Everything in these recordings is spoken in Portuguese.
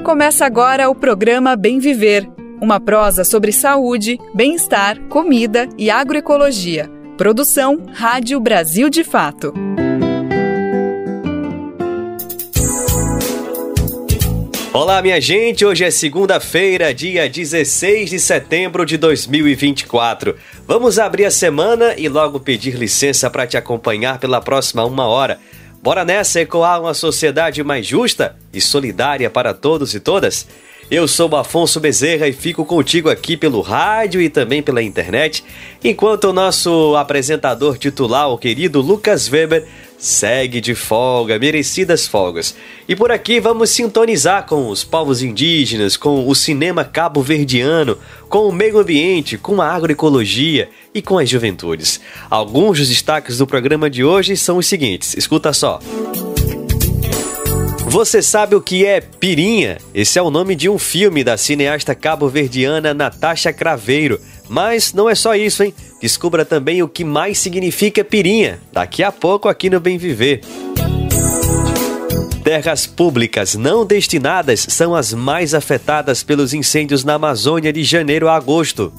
Começa agora o programa Bem Viver, uma prosa sobre saúde, bem-estar, comida e agroecologia. Produção Rádio Brasil de Fato. Olá, minha gente! Hoje é segunda-feira, dia 16 de setembro de 2024. Vamos abrir a semana e logo pedir licença para te acompanhar pela próxima 1 hora. Bora nessa ecoar uma sociedade mais justa e solidária para todos e todas? Eu sou o Afonso Bezerra e fico contigo aqui pelo rádio e também pela internet, enquanto o nosso apresentador titular, o querido Lucas Weber, segue de folga, merecidas folgas. E por aqui vamos sintonizar com os povos indígenas, com o cinema cabo-verdiano, com o meio ambiente, com a agroecologia e com as juventudes. Alguns dos destaques do programa de hoje são os seguintes, escuta só. Você sabe o que é pirinha? Esse é o nome de um filme da cineasta cabo-verdiana Natasha Craveiro. Mas não é só isso, hein? Descubra também o que mais significa pirinha, daqui a pouco aqui no Bem Viver. Terras públicas não destinadas são as mais afetadas pelos incêndios na Amazônia de janeiro a agosto.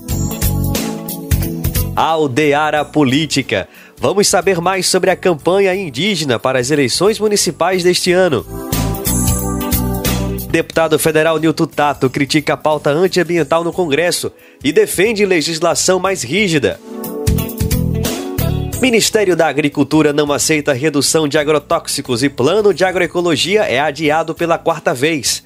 Aldeara Política. Vamos saber mais sobre a campanha indígena para as eleições municipais deste ano. Deputado federal Nilton Tato critica a pauta antiambiental no Congresso e defende legislação mais rígida. Ministério da Agricultura não aceita redução de agrotóxicos e plano de agroecologia é adiado pela 4ª vez.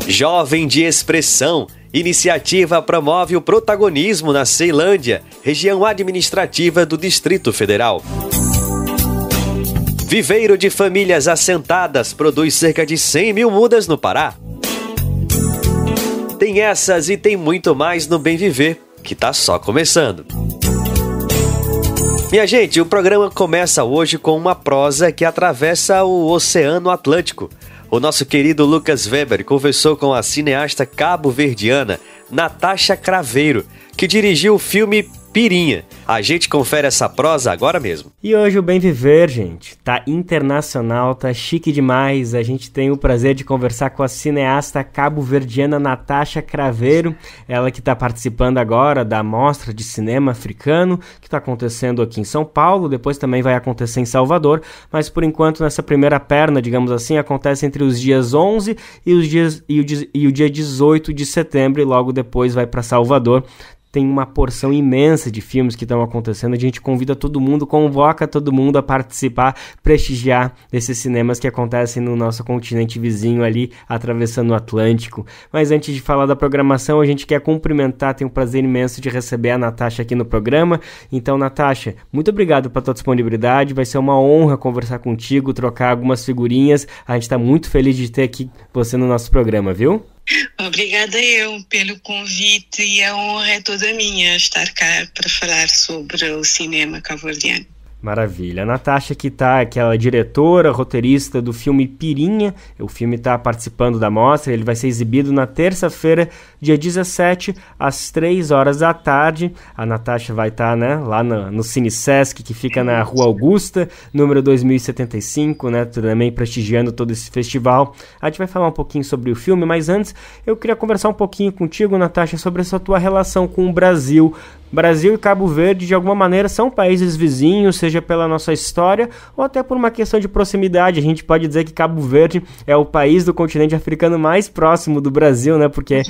Jovem de Expressão. Iniciativa promove o protagonismo na Ceilândia, região administrativa do Distrito Federal. Viveiro de famílias assentadas produz cerca de 100 mil mudas no Pará. Tem essas e tem muito mais no Bem Viver, que tá só começando. Minha gente, o programa começa hoje com uma prosa que atravessa o Oceano Atlântico. O nosso querido Lucas Weber conversou com a cineasta cabo-verdiana Natasha Craveiro, que dirigiu o filme Pirinha. A gente confere essa prosa agora mesmo. E hoje o Bem Viver, gente, tá internacional, tá chique demais. A gente tem o prazer de conversar com a cineasta cabo-verdiana Natasha Craveiro, ela que tá participando agora da Mostra de Cinema Africano, que tá acontecendo aqui em São Paulo, depois também vai acontecer em Salvador, mas por enquanto nessa primeira perna, digamos assim, acontece entre os dias 11 e o dia 18 de setembro e logo depois vai para Salvador. Tem uma porção imensa de filmes que estão acontecendo, a gente convida todo mundo, convoca todo mundo a participar, prestigiar esses cinemas que acontecem no nosso continente vizinho ali, atravessando o Atlântico. Mas antes de falar da programação, a gente quer cumprimentar, tem um prazer imenso de receber a Natasha aqui no programa. Então, Natasha, muito obrigado pela tua disponibilidade, vai ser uma honra conversar contigo, trocar algumas figurinhas, a gente está muito feliz de ter aqui você no nosso programa, viu? Obrigada eu pelo convite e a honra é toda minha estar cá para falar sobre o cinema cabo-verdiano. Maravilha. A Natasha que tá, aquela diretora, roteirista do filme Pirinha, o filme está participando da mostra, ele vai ser exibido na terça-feira, dia 17, às 3 horas da tarde. A Natasha vai estar, lá no Cine Sesc, que fica na Rua Augusta, número 2075, também prestigiando todo esse festival. A gente vai falar um pouquinho sobre o filme, mas antes eu queria conversar um pouquinho contigo, Natasha, sobre essa tua relação com o Brasil. Brasil e Cabo Verde, de alguma maneira, são países vizinhos, seja pela nossa história ou até por uma questão de proximidade. A gente pode dizer que Cabo Verde é o país do continente africano mais próximo do Brasil, porque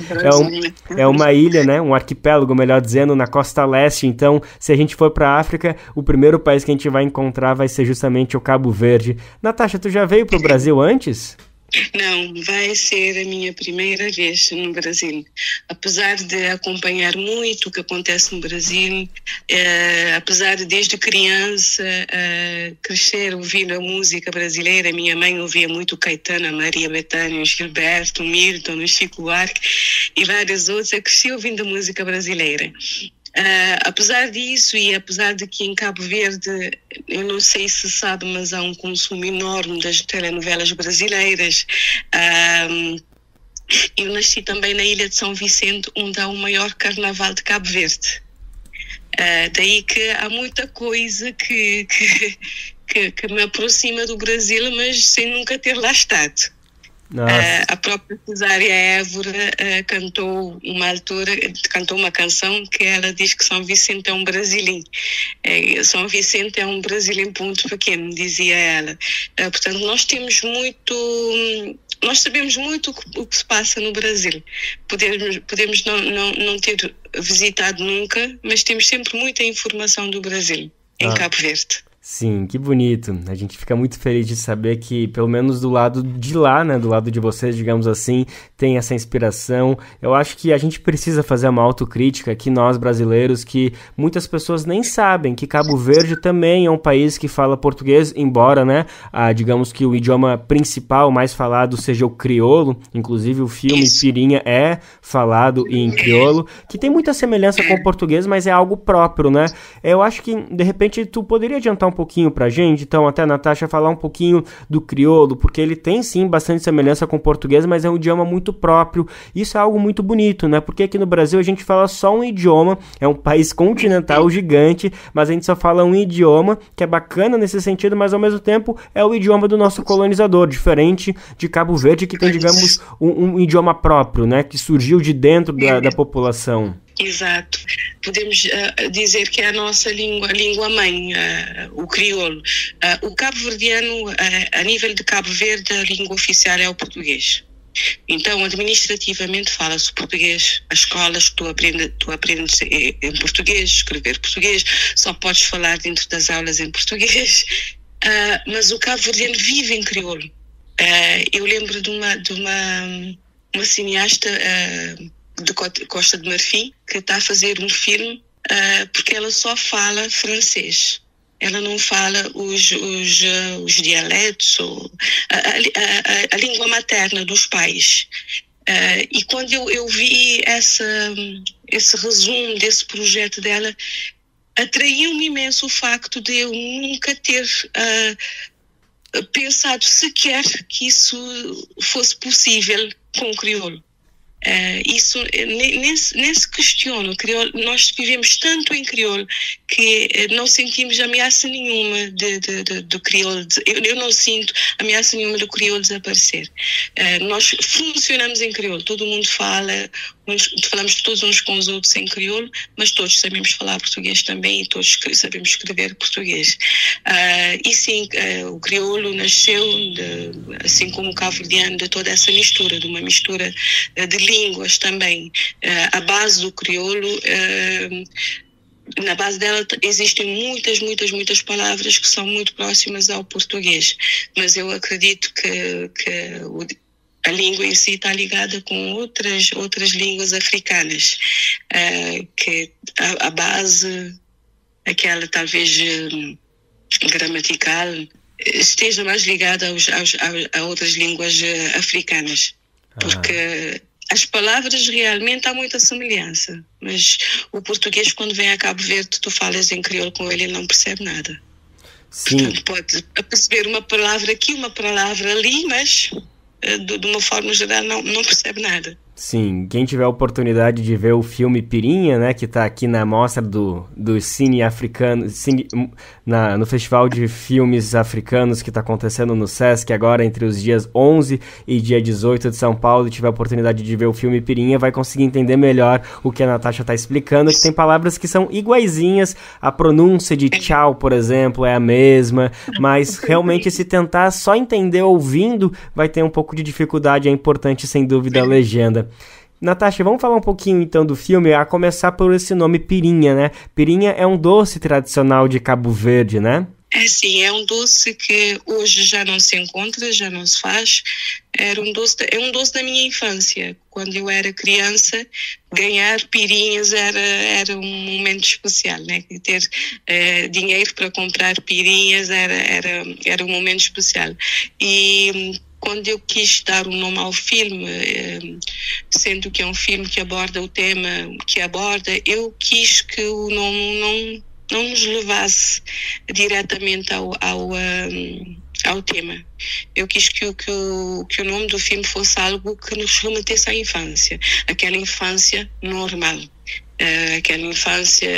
é uma ilha, um arquipélago, melhor dizendo, na costa leste. Então, se a gente for para a África, o primeiro país que a gente vai encontrar vai ser justamente o Cabo Verde. Natasha, tu já veio para o Brasil antes? Não, vai ser a minha primeira vez no Brasil. Apesar de acompanhar muito o que acontece no Brasil, apesar de desde criança crescer ouvindo a música brasileira, minha mãe ouvia muito Caetano, Maria Bethânia, Gilberto, Milton, Chico Buarque e vários outros. Eu cresci ouvindo a música brasileira. Apesar disso e apesar de que em Cabo Verde, eu não sei se sabe, mas há um consumo enorme das telenovelas brasileiras. Eu nasci também na Ilha de São Vicente, onde há o maior carnaval de Cabo Verde. Daí que há muita coisa que me aproxima do Brasil, mas sem nunca ter lá estado. A própria Cesária Évora cantou uma canção que ela diz que São Vicente é um brasileiro. São Vicente é um brasileiro ponto pequeno, dizia ela. Portanto, nós sabemos muito o que se passa no Brasil. Podemos não ter visitado nunca, mas temos sempre muita informação do Brasil em Cabo Verde. Sim, que bonito. A gente fica muito feliz de saber que, pelo menos do lado de lá, né, do lado de vocês, digamos assim, tem essa inspiração. Eu acho que a gente precisa fazer uma autocrítica aqui, nós brasileiros, que muitas pessoas nem sabem que Cabo Verde também é um país que fala português, embora, né, digamos que o idioma principal, mais falado, seja o crioulo. Inclusive o filme Pirinha é falado em crioulo, que tem muita semelhança com o português, mas é algo próprio, né? Eu acho que, de repente, tu poderia adiantar um pouquinho pra gente, então até a Natasha falar um pouquinho do crioulo, porque ele tem sim bastante semelhança com o português, mas é um idioma muito próprio. Isso é algo muito bonito, né? Porque aqui no Brasil a gente fala só um idioma, é um país continental gigante, mas a gente só fala um idioma, que é bacana nesse sentido, mas ao mesmo tempo é o idioma do nosso colonizador, diferente de Cabo Verde, que tem, digamos, um idioma próprio, né? Que surgiu de dentro da população. Exato. Podemos dizer que é a nossa língua mãe, o crioulo. O cabo-verdiano, a nível de Cabo Verde, a língua oficial é o português. Então, administrativamente fala-se português. As escolas tu aprendes em português, escrever português, só podes falar dentro das aulas em português. Mas o cabo-verdiano vive em crioulo. Eu lembro de uma cineasta de Costa de Marfim, que está a fazer um filme porque ela só fala francês. Ela não fala os dialetos, ou a língua materna dos pais. E quando eu vi esse resumo desse projeto dela, atraiu-me imenso o facto de eu nunca ter pensado sequer que isso fosse possível com o crioulo. Isso nem se questiona. Nós vivemos tanto em crioulo que não sentimos ameaça nenhuma do crioulo. Eu não sinto ameaça nenhuma do crioulo desaparecer. Nós funcionamos em crioulo. Todo mundo falamos todos uns com os outros em crioulo, mas todos sabemos falar português também e todos sabemos escrever português. E sim, o crioulo nasceu, assim como o cabo-verdiano, de toda essa mistura, de uma mistura de línguas também. A base do crioulo, na base dela existem muitas palavras que são muito próximas ao português, mas eu acredito que a língua em si está ligada com outras línguas africanas, que a base, aquela talvez gramatical, esteja mais ligada a outras línguas africanas, porque as palavras realmente há muita semelhança, mas o português, quando vem a Cabo Verde, tu falas em crioulo com ele não percebe nada. Sim. Portanto, pode perceber uma palavra aqui, uma palavra ali, mas de uma forma geral não percebe nada. Sim, quem tiver a oportunidade de ver o filme Pirinha, né, que está aqui na mostra do Cine Africano, no Festival de Filmes Africanos que está acontecendo no Sesc agora entre os dias 11 e dia 18 de São Paulo, e tiver a oportunidade de ver o filme Pirinha, vai conseguir entender melhor o que a Natasha está explicando, que tem palavras que são iguaizinhas, a pronúncia de tchau, por exemplo, é a mesma, mas realmente se tentar só entender ouvindo, vai ter um pouco de dificuldade, é importante sem dúvida a legenda. Natasha, vamos falar um pouquinho então do filme, a começar por esse nome Pirinha, né? Pirinha é um doce tradicional de Cabo Verde, né? Sim, é um doce que hoje já não se encontra, já não se faz. É um doce da minha infância. Quando eu era criança, ganhar pirinhas era um momento especial, né? Ter dinheiro para comprar pirinhas era um momento especial. E quando eu quis dar um nome ao filme, sendo que é um filme que aborda o tema que aborda, eu quis que o nome não nos levasse diretamente ao tema. Eu quis que o nome do filme fosse algo que nos remetesse à infância, aquela infância normal, aquela infância,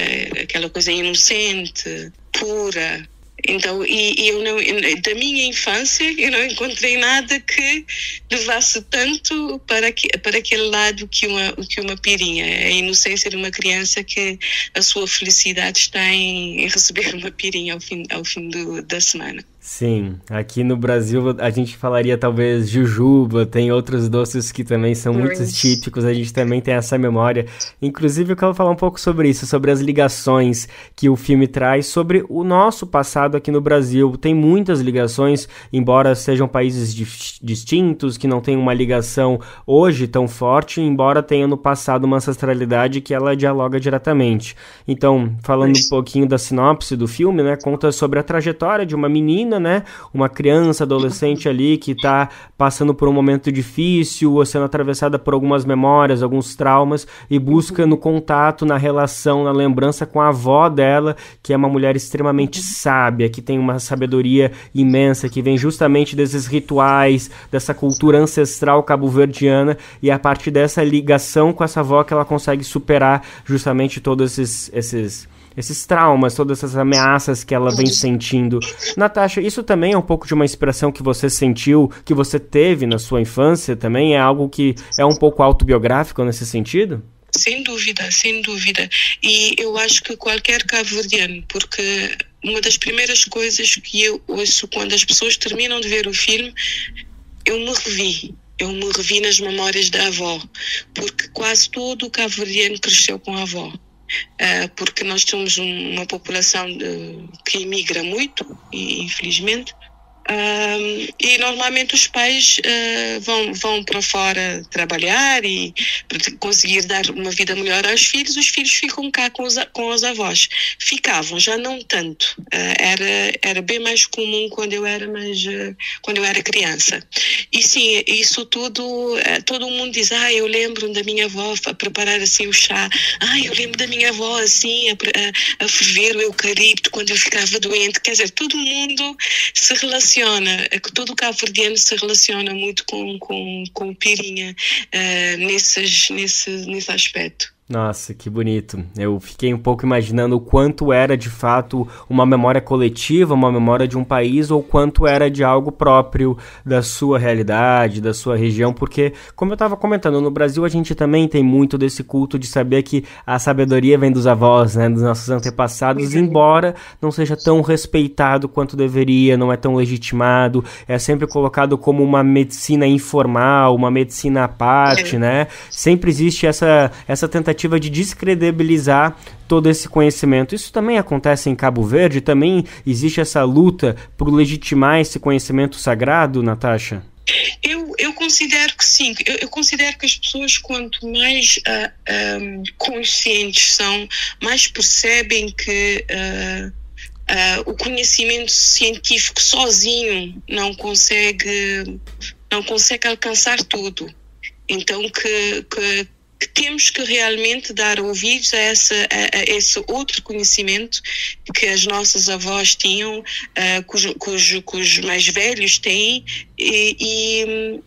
aquela coisa inocente, pura, Então, eu não, da minha infância, eu não encontrei nada que levasse tanto para aquele lado que uma pirinha. A inocência de uma criança, que a sua felicidade está em receber uma pirinha ao fim da semana. Sim, aqui no Brasil a gente falaria talvez jujuba, tem outros doces que também são muito típicos, a gente também tem essa memória. Inclusive eu quero falar um pouco sobre isso, sobre as ligações que o filme traz sobre o nosso passado aqui no Brasil. Tem muitas ligações, embora sejam países distintos, que não tem uma ligação hoje tão forte, embora tenha no passado uma ancestralidade que ela dialoga diretamente. Então, falando um pouquinho da sinopse do filme, né, conta sobre a trajetória de uma menina, né? Uma criança, adolescente ali que está passando por um momento difícil, ou sendo atravessada por algumas memórias, alguns traumas, e busca no contato, na relação, na lembrança com a avó dela, que é uma mulher extremamente sábia, que tem uma sabedoria imensa, que vem justamente desses rituais, dessa cultura ancestral cabo-verdiana, e é a partir dessa ligação com essa avó que ela consegue superar justamente todos esses traumas, todas essas ameaças que ela vem sentindo. Natasha, isso também é um pouco de uma inspiração que você sentiu, que você teve na sua infância também? É algo que é um pouco autobiográfico nesse sentido? Sem dúvida, sem dúvida. E eu acho que qualquer cabo-verdiano, porque uma das primeiras coisas que eu ouço quando as pessoas terminam de ver o filme, eu me revi nas memórias da avó, porque quase todo o cabo-verdiano cresceu com a avó. Porque nós temos uma população que imigra muito, infelizmente, e normalmente os pais vão para fora trabalhar e para conseguir dar uma vida melhor aos filhos. Os filhos ficam cá com os avós. Ficavam, já não tanto. Era bem mais comum quando eu era criança. E sim, isso tudo, todo mundo diz, eu lembro da minha avó a preparar assim o chá. Eu lembro da minha avó assim a ferver o eucalipto quando eu ficava doente. Quer dizer, todo mundo se relaciona, todo o cabo-verdiano se relaciona muito com pirinha nesse aspecto. Nossa, que bonito. Eu fiquei um pouco imaginando o quanto era de fato uma memória coletiva, uma memória de um país, ou quanto era de algo próprio da sua realidade, da sua região, porque, como eu estava comentando, no Brasil a gente também tem muito desse culto de saber que a sabedoria vem dos avós, né, dos nossos antepassados, embora não seja tão respeitado quanto deveria, não é tão legitimado, é sempre colocado como uma medicina informal, uma medicina à parte, né? Sempre existe essa tentativa de descredibilizar todo esse conhecimento. Isso também acontece em Cabo Verde? Também existe essa luta por legitimar esse conhecimento sagrado, Natasha? Eu considero que sim. Eu considero que as pessoas, quanto mais conscientes são, mais percebem que o conhecimento científico sozinho não consegue alcançar tudo. Então que temos que realmente dar ouvidos a esse outro conhecimento que as nossas avós tinham, que os mais velhos têm, e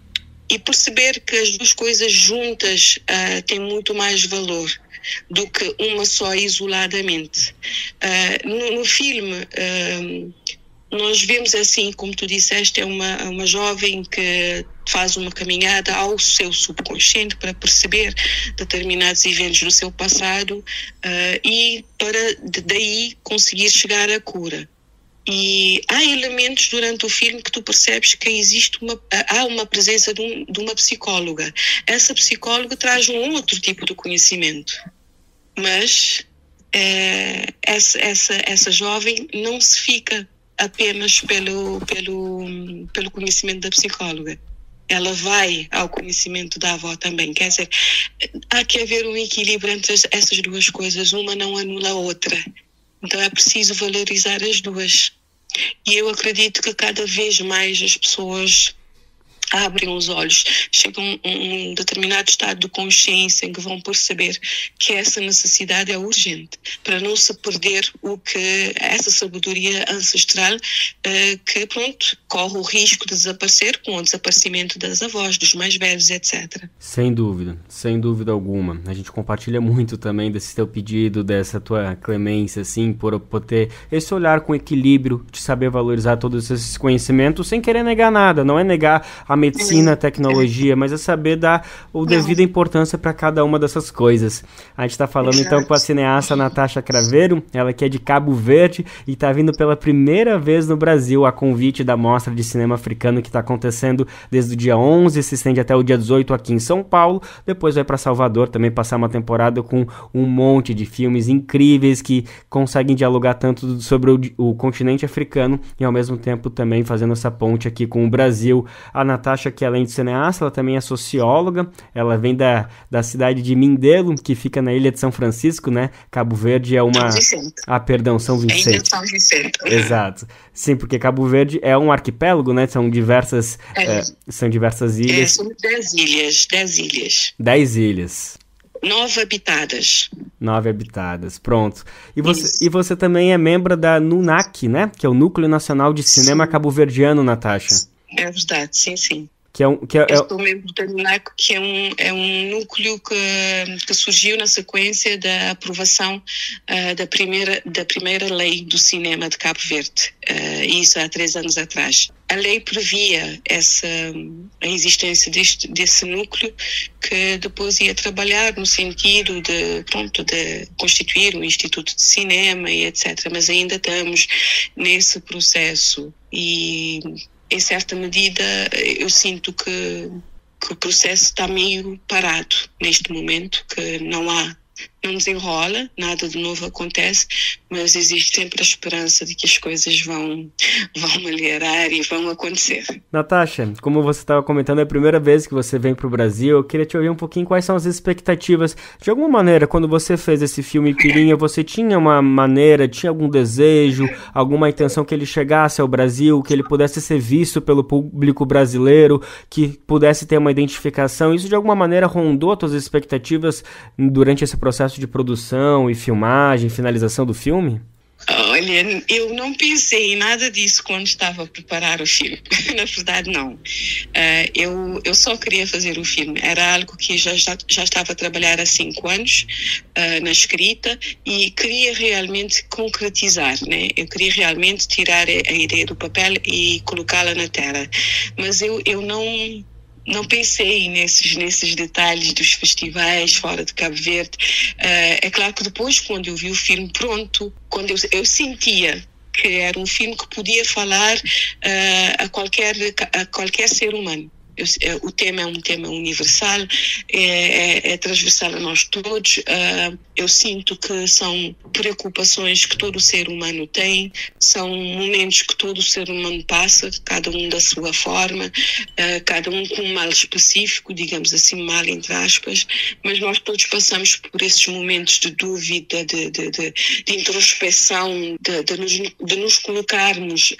perceber que as duas coisas juntas têm muito mais valor do que uma só isoladamente. No filme, nós vemos assim, como tu disseste, é uma jovem que faz uma caminhada ao seu subconsciente para perceber determinados eventos do seu passado e para daí conseguir chegar à cura. E há elementos durante o filme que tu percebes que há uma presença de uma psicóloga. Essa psicóloga traz um outro tipo de conhecimento, mas essa jovem não se fica apenas pelo conhecimento da psicóloga. Ela vai ao conhecimento da avó também. Quer dizer, há que haver um equilíbrio entre essas duas coisas. Uma não anula a outra. Então é preciso valorizar as duas. E eu acredito que cada vez mais as pessoas abrem os olhos, chegam a um determinado estado de consciência em que vão perceber que essa necessidade é urgente, para não se perder essa sabedoria ancestral que, pronto, corre o risco de desaparecer com o desaparecimento das avós, dos mais velhos, etc. Sem dúvida alguma. A gente compartilha muito também desse teu pedido, dessa tua clemência, assim, por ter esse olhar com equilíbrio, de saber valorizar todos esses conhecimentos sem querer negar nada. Não é negar a medicina, a tecnologia, mas é saber dar o devida importância para cada uma dessas coisas. A gente está falando então com a cineasta Natasha Craveiro, ela que é de Cabo Verde e está vindo pela primeira vez no Brasil a convite da Mostra de Cinema Africano que está acontecendo desde o dia 11, se estende até o dia 18 aqui em São Paulo, depois vai para Salvador também passar uma temporada com um monte de filmes incríveis que conseguem dialogar tanto sobre o continente africano e ao mesmo tempo também fazendo essa ponte aqui com o Brasil. A Natasha, que além de cineasta, ela também é socióloga, ela vem da cidade de Mindelo, que fica na ilha de São Francisco, né? Cabo Verde é uma... São Vicente. Ainda São Vicente. Exato. Sim, porque Cabo Verde é um arquipélago, né? São diversas ilhas. São 10 ilhas. 10 ilhas. 9 habitadas. 9 habitadas, pronto. E você também é membro da NUNAC, né? Que é o Núcleo Nacional de Cinema Cabo-Verdiano, Natasha. É verdade, sim. Eu sou membro da NUNAC, que é um núcleo que surgiu na sequência da aprovação da primeira lei do cinema de Cabo Verde, isso há 3 anos atrás. A lei previa a existência desse núcleo que depois ia trabalhar no sentido de constituir um instituto de cinema e etc. Mas ainda estamos nesse processo e, em certa medida, eu sinto que o processo está meio parado neste momento, que não desenrola, nada de novo acontece, mas existe sempre a esperança de que as coisas vão melhorar e vão acontecer. Natasha, como você estava comentando, é a primeira vez que você vem para o Brasil, eu queria te ouvir um pouquinho quais são as expectativas. De alguma maneira, quando você fez esse filme Pirinha, você tinha tinha algum desejo, alguma intenção que ele chegasse ao Brasil, que ele pudesse ser visto pelo público brasileiro, que pudesse ter uma identificação? Isso de alguma maneira rondou as tuas expectativas durante esse processo de produção e filmagem, finalização do filme? Olha, eu não pensei em nada disso quando estava a preparar o filme. Na verdade, não. Eu só queria fazer o filme. Era algo que já estava a trabalhar há 5 anos na escrita e queria realmente concretizar, né? Eu queria realmente tirar a ideia do papel e colocá-la na terra. Mas eu não pensei nesses detalhes dos festivais fora de Cabo Verde. É claro que depois, quando eu vi o filme pronto, quando eu sentia que era um filme que podia falar a qualquer ser humano. O tema é um tema universal, é transversal a nós todos. Eu sinto que são preocupações que todo ser humano tem, são momentos que todo ser humano passa, cada um da sua forma, cada um com um mal específico, digamos assim, mal entre aspas, mas nós todos passamos por esses momentos de dúvida, de introspecção, de nos colocarmos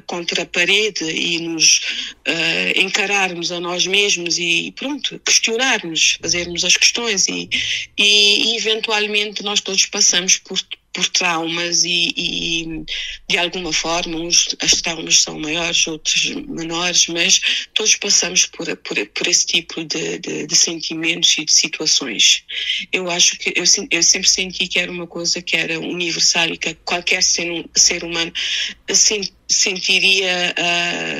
contra a parede e nos encararmos a nós mesmos e pronto, questionarmos, fazermos as questões e eventualmente nós todos passamos por traumas e de alguma forma as traumas são maiores, outros menores, mas todos passamos por esse tipo de sentimentos e de situações. Eu acho que eu sempre senti que era uma coisa que era universal e que qualquer ser humano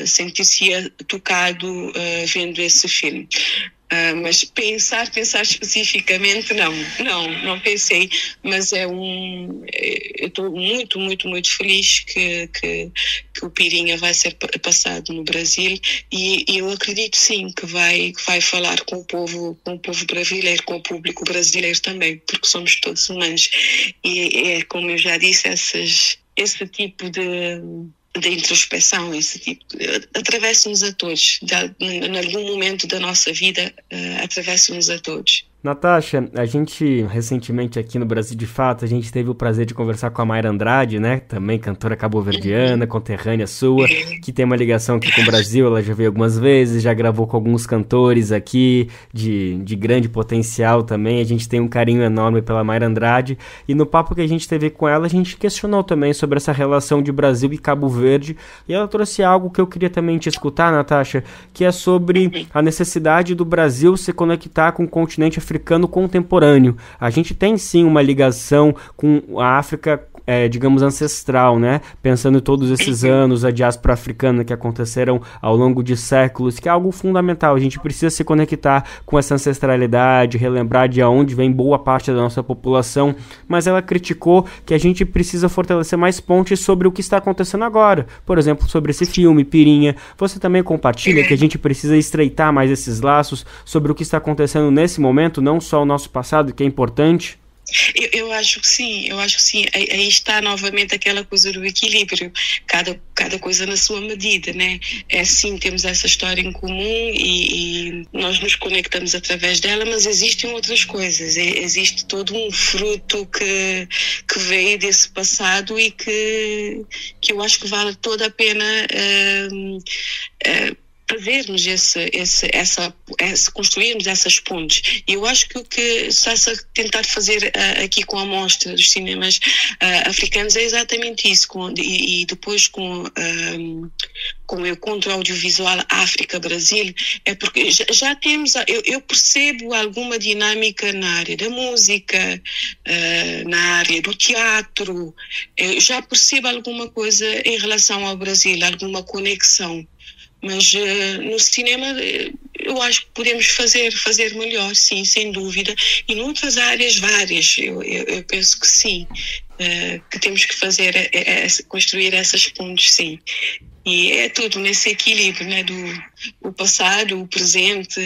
sentir-se tocado vendo esse filme. Mas pensar especificamente, não pensei, mas eu estou muito, muito, muito feliz que o Pirinha vai ser passado no Brasil e eu acredito sim que vai falar com o povo brasileiro, com o público brasileiro também, porque somos todos humanos e como eu já disse, esse tipo de introspeção, esse tipo, atravessa-nos a todos, em algum momento da nossa vida, atravessa-nos a todos. Natasha, a gente recentemente aqui no Brasil de Fato, a gente teve o prazer de conversar com a Mayra Andrade, né? Também cantora cabo-verdiana, conterrânea sua, que tem uma ligação aqui com o Brasil, ela já veio algumas vezes, já gravou com alguns cantores aqui de grande potencial também, a gente tem um carinho enorme pela Mayra Andrade, e no papo que a gente teve com ela, a gente questionou também sobre essa relação de Brasil e Cabo Verde, e ela trouxe algo que eu queria também te escutar, Natasha, que é sobre a necessidade do Brasil se conectar com o continente africano contemporâneo. A gente tem sim uma ligação com a África, digamos, ancestral, né? Pensando em todos esses anos, a diáspora africana que aconteceram ao longo de séculos, que é algo fundamental. A gente precisa se conectar com essa ancestralidade, relembrar de onde vem boa parte da nossa população, mas ela criticou que a gente precisa fortalecer mais pontes sobre o que está acontecendo agora. Por exemplo, sobre esse filme, Pirinha. Você também compartilha que a gente precisa estreitar mais esses laços sobre o que está acontecendo nesse momento, não só o nosso passado, que é importante? Eu acho que sim. Aí está novamente aquela coisa do equilíbrio, cada coisa na sua medida, né? É sim, temos essa história em comum e nós nos conectamos através dela, mas existem outras coisas, existe todo um fruto que veio desse passado e que eu acho que vale toda a pena fazermos construirmos essas pontes. E eu acho que o que está-se a tentar fazer aqui com a mostra dos cinemas africanos é exatamente isso, e depois com o Encontro Audiovisual África-Brasil, é porque já temos, eu percebo alguma dinâmica na área da música, na área do teatro, eu já percebo alguma coisa em relação ao Brasil, alguma conexão. Mas no cinema eu acho que podemos fazer melhor, sim, sem dúvida. E noutras áreas várias, eu penso que sim, que temos que construir essas pontes, sim. E é tudo nesse equilíbrio, né, do passado, o presente,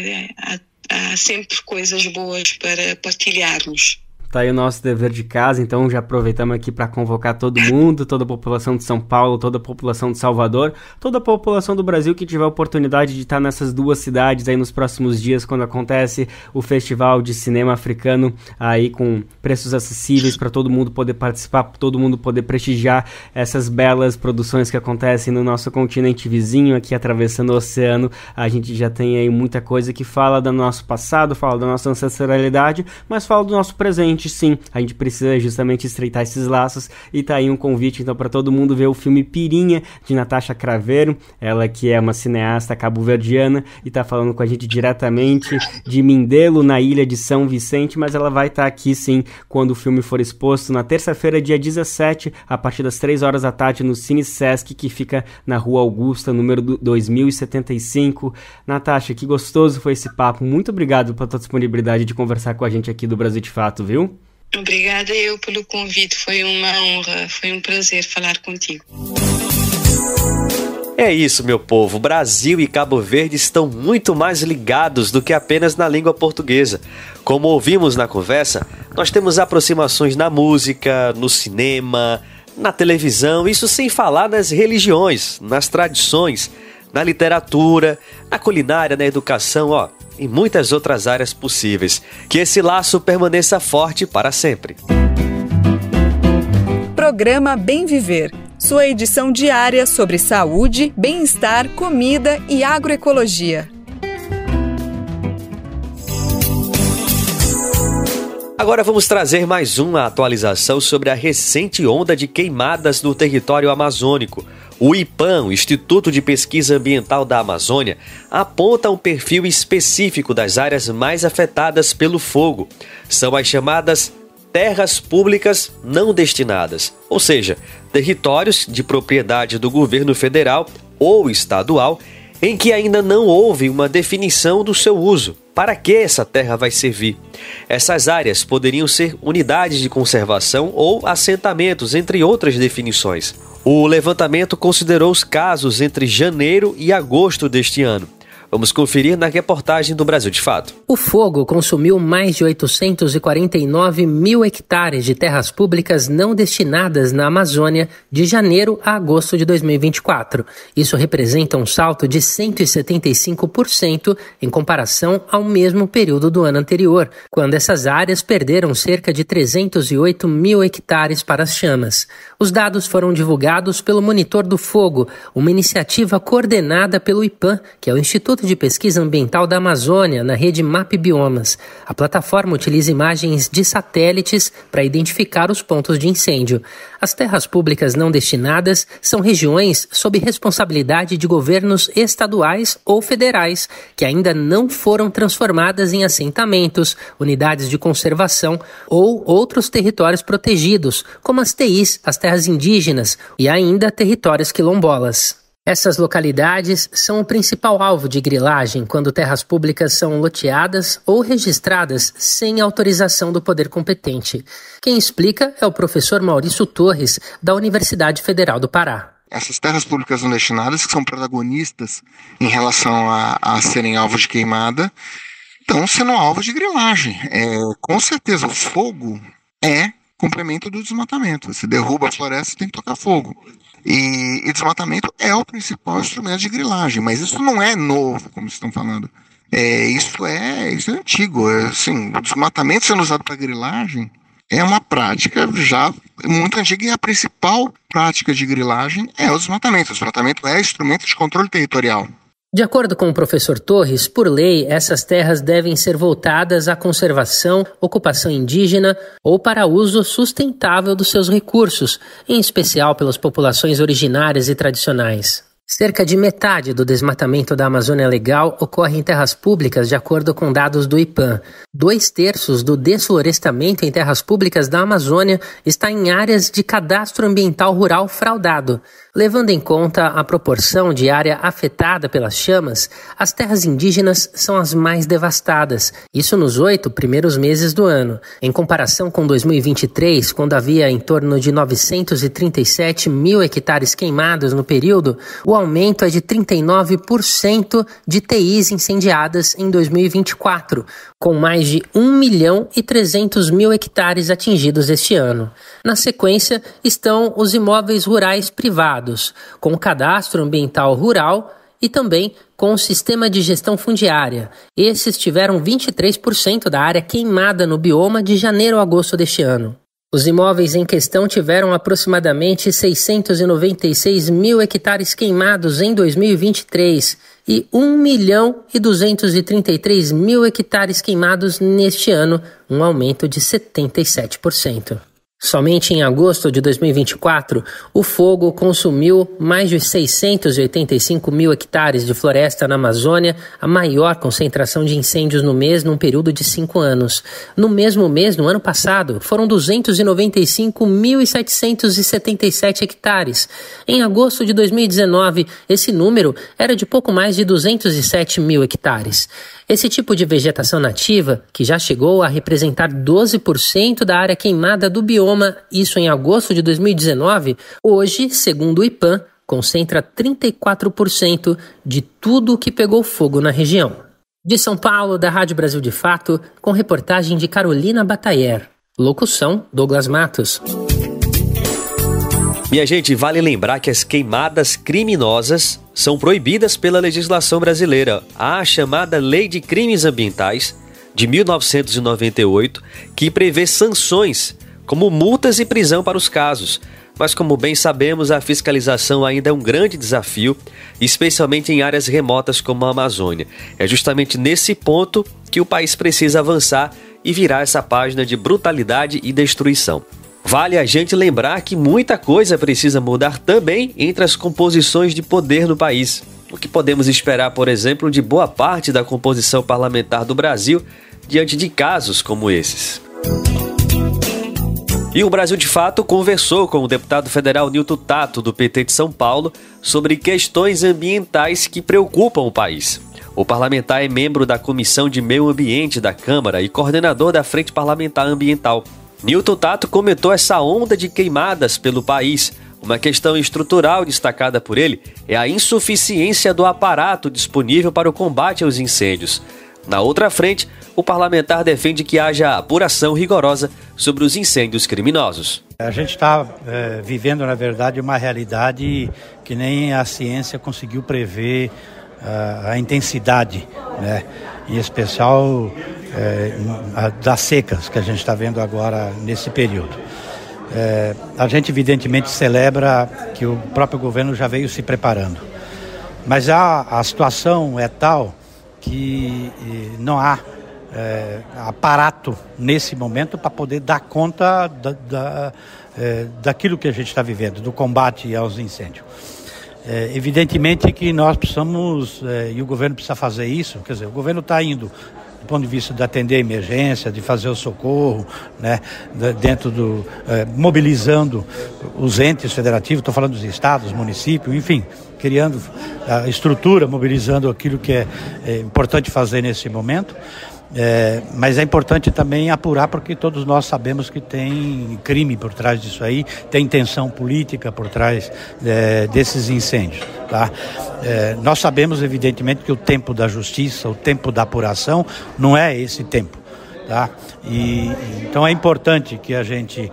há sempre coisas boas para partilharmos. Tá aí o nosso dever de casa, então já aproveitamos aqui para convocar todo mundo, toda a população de São Paulo, toda a população de Salvador, toda a população do Brasil que tiver a oportunidade de estar nessas duas cidades aí nos próximos dias, quando acontece o Festival de Cinema Africano, aí com preços acessíveis para todo mundo poder participar, para todo mundo poder prestigiar essas belas produções que acontecem no nosso continente vizinho, aqui atravessando o oceano. A gente já tem aí muita coisa que fala do nosso passado, fala da nossa ancestralidade, mas fala do nosso presente. Sim, a gente precisa justamente estreitar esses laços e tá aí um convite então para todo mundo ver o filme Pirinha, de Natasha Craveiro, ela que é uma cineasta cabo-verdiana e tá falando com a gente diretamente de Mindelo, na ilha de São Vicente, mas ela vai estar aqui sim quando o filme for exposto na terça-feira, dia 17, a partir das 3 horas da tarde no Cine Sesc, que fica na Rua Augusta, número 2075. Natasha, que gostoso foi esse papo, muito obrigado pela tua disponibilidade de conversar com a gente aqui do Brasil de Fato, viu? Obrigada eu pelo convite, foi uma honra, foi um prazer falar contigo. É isso, meu povo, Brasil e Cabo Verde estão muito mais ligados do que apenas na língua portuguesa. Como ouvimos na conversa, nós temos aproximações na música, no cinema, na televisão, isso sem falar nas religiões, nas tradições, na literatura, na culinária, na educação, e muitas outras áreas possíveis. Que esse laço permaneça forte para sempre. Programa Bem Viver, sua edição diária sobre saúde, bem-estar, comida e agroecologia. Agora vamos trazer mais uma atualização sobre a recente onda de queimadas no território amazônico. O IPAM, o Instituto de Pesquisa Ambiental da Amazônia, aponta um perfil específico das áreas mais afetadas pelo fogo. São as chamadas terras públicas não destinadas, ou seja, territórios de propriedade do governo federal ou estadual em que ainda não houve uma definição do seu uso. Para que essa terra vai servir? Essas áreas poderiam ser unidades de conservação ou assentamentos, entre outras definições. O levantamento considerou os casos entre janeiro e agosto deste ano. Vamos conferir na reportagem do Brasil de Fato. O fogo consumiu mais de 849 mil hectares de terras públicas não destinadas na Amazônia de janeiro a agosto de 2024. Isso representa um salto de 175% em comparação ao mesmo período do ano anterior, quando essas áreas perderam cerca de 308 mil hectares para as chamas. Os dados foram divulgados pelo Monitor do Fogo, uma iniciativa coordenada pelo IPAM, que é o Instituto de Pesquisa Ambiental da Amazônia, na rede MapBiomas. A plataforma utiliza imagens de satélites para identificar os pontos de incêndio. As terras públicas não destinadas são regiões sob responsabilidade de governos estaduais ou federais, que ainda não foram transformadas em assentamentos, unidades de conservação ou outros territórios protegidos, como as TIs, as terras indígenas, e ainda territórios quilombolas. Essas localidades são o principal alvo de grilagem quando terras públicas são loteadas ou registradas sem autorização do poder competente. Quem explica é o professor Maurício Torres, da Universidade Federal do Pará. Essas terras públicas não destinadas, que são protagonistas em relação a serem alvos de queimada, estão sendo alvos de grilagem. Com certeza, o fogo é complemento do desmatamento. Se derruba a floresta, tem que tocar fogo. E desmatamento é o principal instrumento de grilagem, mas isso não é novo, como vocês estão falando. Isso é antigo. Assim, o desmatamento sendo usado para grilagem é uma prática já muito antiga, e a principal prática de grilagem é o desmatamento. O desmatamento é instrumento de controle territorial. De acordo com o professor Torres, por lei, essas terras devem ser voltadas à conservação, ocupação indígena ou para uso sustentável dos seus recursos, em especial pelas populações originárias e tradicionais. Cerca de metade do desmatamento da Amazônia Legal ocorre em terras públicas, de acordo com dados do IPAM. 2/3 do desflorestamento em terras públicas da Amazônia está em áreas de cadastro ambiental rural fraudado. Levando em conta a proporção de área afetada pelas chamas, as terras indígenas são as mais devastadas, isso nos 8 primeiros meses do ano. Em comparação com 2023, quando havia em torno de 937 mil hectares queimados no período, o aumento é de 39% de TIs incendiadas em 2024, com mais de 1.300.000 hectares atingidos este ano. Na sequência, estão os imóveis rurais privados, com o cadastro ambiental rural e também com o sistema de gestão fundiária. Esses tiveram 23% da área queimada no bioma de janeiro a agosto deste ano. Os imóveis em questão tiveram aproximadamente 696 mil hectares queimados em 2023 e 1.233 mil hectares queimados neste ano, um aumento de 77%. Somente em agosto de 2024, o fogo consumiu mais de 685 mil hectares de floresta na Amazônia, a maior concentração de incêndios no mês num período de 5 anos. No mesmo mês, no ano passado, foram 295.777 hectares. Em agosto de 2019, esse número era de pouco mais de 207 mil hectares. Esse tipo de vegetação nativa, que já chegou a representar 12% da área queimada do bioma, isso em agosto de 2019, hoje, segundo o IPAM, concentra 34% de tudo que pegou fogo na região. De São Paulo, da Rádio Brasil de Fato, com reportagem de Carolina Batayer. Locução, Douglas Matos. Minha gente, vale lembrar que as queimadas criminosas são proibidas pela legislação brasileira. Há a chamada Lei de Crimes Ambientais, de 1998, que prevê sanções, como multas e prisão para os casos. Mas, como bem sabemos, a fiscalização ainda é um grande desafio, especialmente em áreas remotas como a Amazônia. É justamente nesse ponto que o país precisa avançar e virar essa página de brutalidade e destruição. Vale a gente lembrar que muita coisa precisa mudar também entre as composições de poder no país. O que podemos esperar, por exemplo, de boa parte da composição parlamentar do Brasil diante de casos como esses. E o Brasil de Fato conversou com o deputado federal Nilton Tato, do PT de São Paulo, sobre questões ambientais que preocupam o país. O parlamentar é membro da Comissão de Meio Ambiente da Câmara e coordenador da Frente Parlamentar Ambiental. Nilton Tato comentou essa onda de queimadas pelo país, Uma questão estrutural destacada por ele é a insuficiência do aparato disponível para o combate aos incêndios. Na outra frente, o parlamentar defende que haja apuração rigorosa sobre os incêndios criminosos. A gente está vivendo, na verdade, uma realidade que nem a ciência conseguiu prever a intensidade, né? Em especial das secas que a gente está vendo agora nesse período. A gente evidentemente celebra que o próprio governo já veio se preparando, mas a situação é tal que não há aparato nesse momento para poder dar conta daquilo que a gente está vivendo, do combate aos incêndios. Evidentemente que nós precisamos, e o governo precisa fazer isso, quer dizer, o governo está indo do ponto de vista de atender a emergência, de fazer o socorro, né, mobilizando os entes federativos, estou falando dos estados, municípios, enfim, criando a estrutura, mobilizando aquilo que é importante fazer nesse momento. Mas é importante também apurar, porque todos nós sabemos que tem crime por trás disso aí, tem intenção política por trás desses incêndios, tá? Nós sabemos evidentemente que o tempo da justiça, o tempo da apuração não é esse tempo, tá? Então é importante que a gente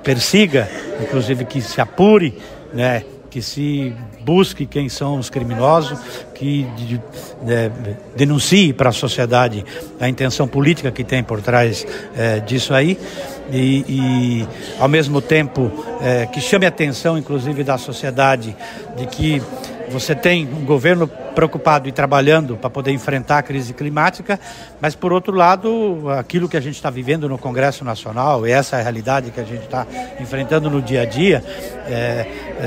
persiga, inclusive que se apure, né, que se busque quem são os criminosos, que denuncie para a sociedade a intenção política que tem por trás disso aí e ao mesmo tempo que chame a atenção, inclusive, da sociedade de que você tem um governo preocupado e trabalhando para poder enfrentar a crise climática, mas, por outro lado, aquilo que a gente está vivendo no Congresso Nacional, e essa é a realidade que a gente está enfrentando no dia a dia,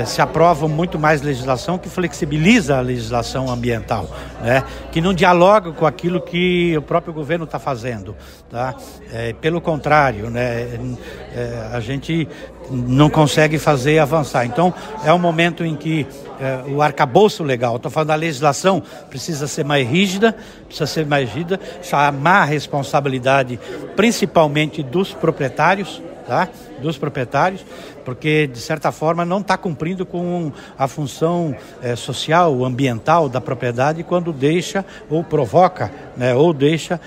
se aprova muito mais legislação que flexibiliza a legislação ambiental, né? Que não dialoga com aquilo que o próprio governo está fazendo, tá? Pelo contrário, né? A gente não consegue fazer avançar. Então, é um momento em que o arcabouço legal, estou falando da legislação, precisa ser mais rígida, chamar a responsabilidade principalmente dos proprietários, tá? Dos proprietários, porque de certa forma não está cumprindo com a função social, ambiental da propriedade quando deixa ou provoca, né, ou deixa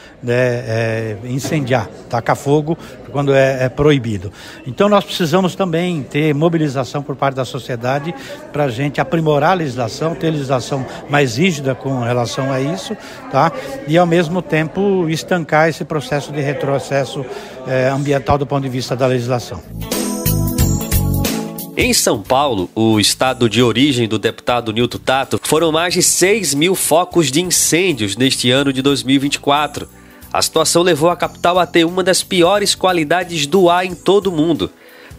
incendiar, tacar fogo quando é proibido. Então nós precisamos também ter mobilização por parte da sociedade para a gente aprimorar a legislação, ter legislação mais rígida com relação a isso, tá? E ao mesmo tempo estancar esse processo de retrocesso ambiental do ponto de vista da legislação. Em São Paulo, o estado de origem do deputado Nilton Tato, foram mais de 6.000 focos de incêndios neste ano de 2024. A situação levou a capital a ter uma das piores qualidades do ar em todo o mundo,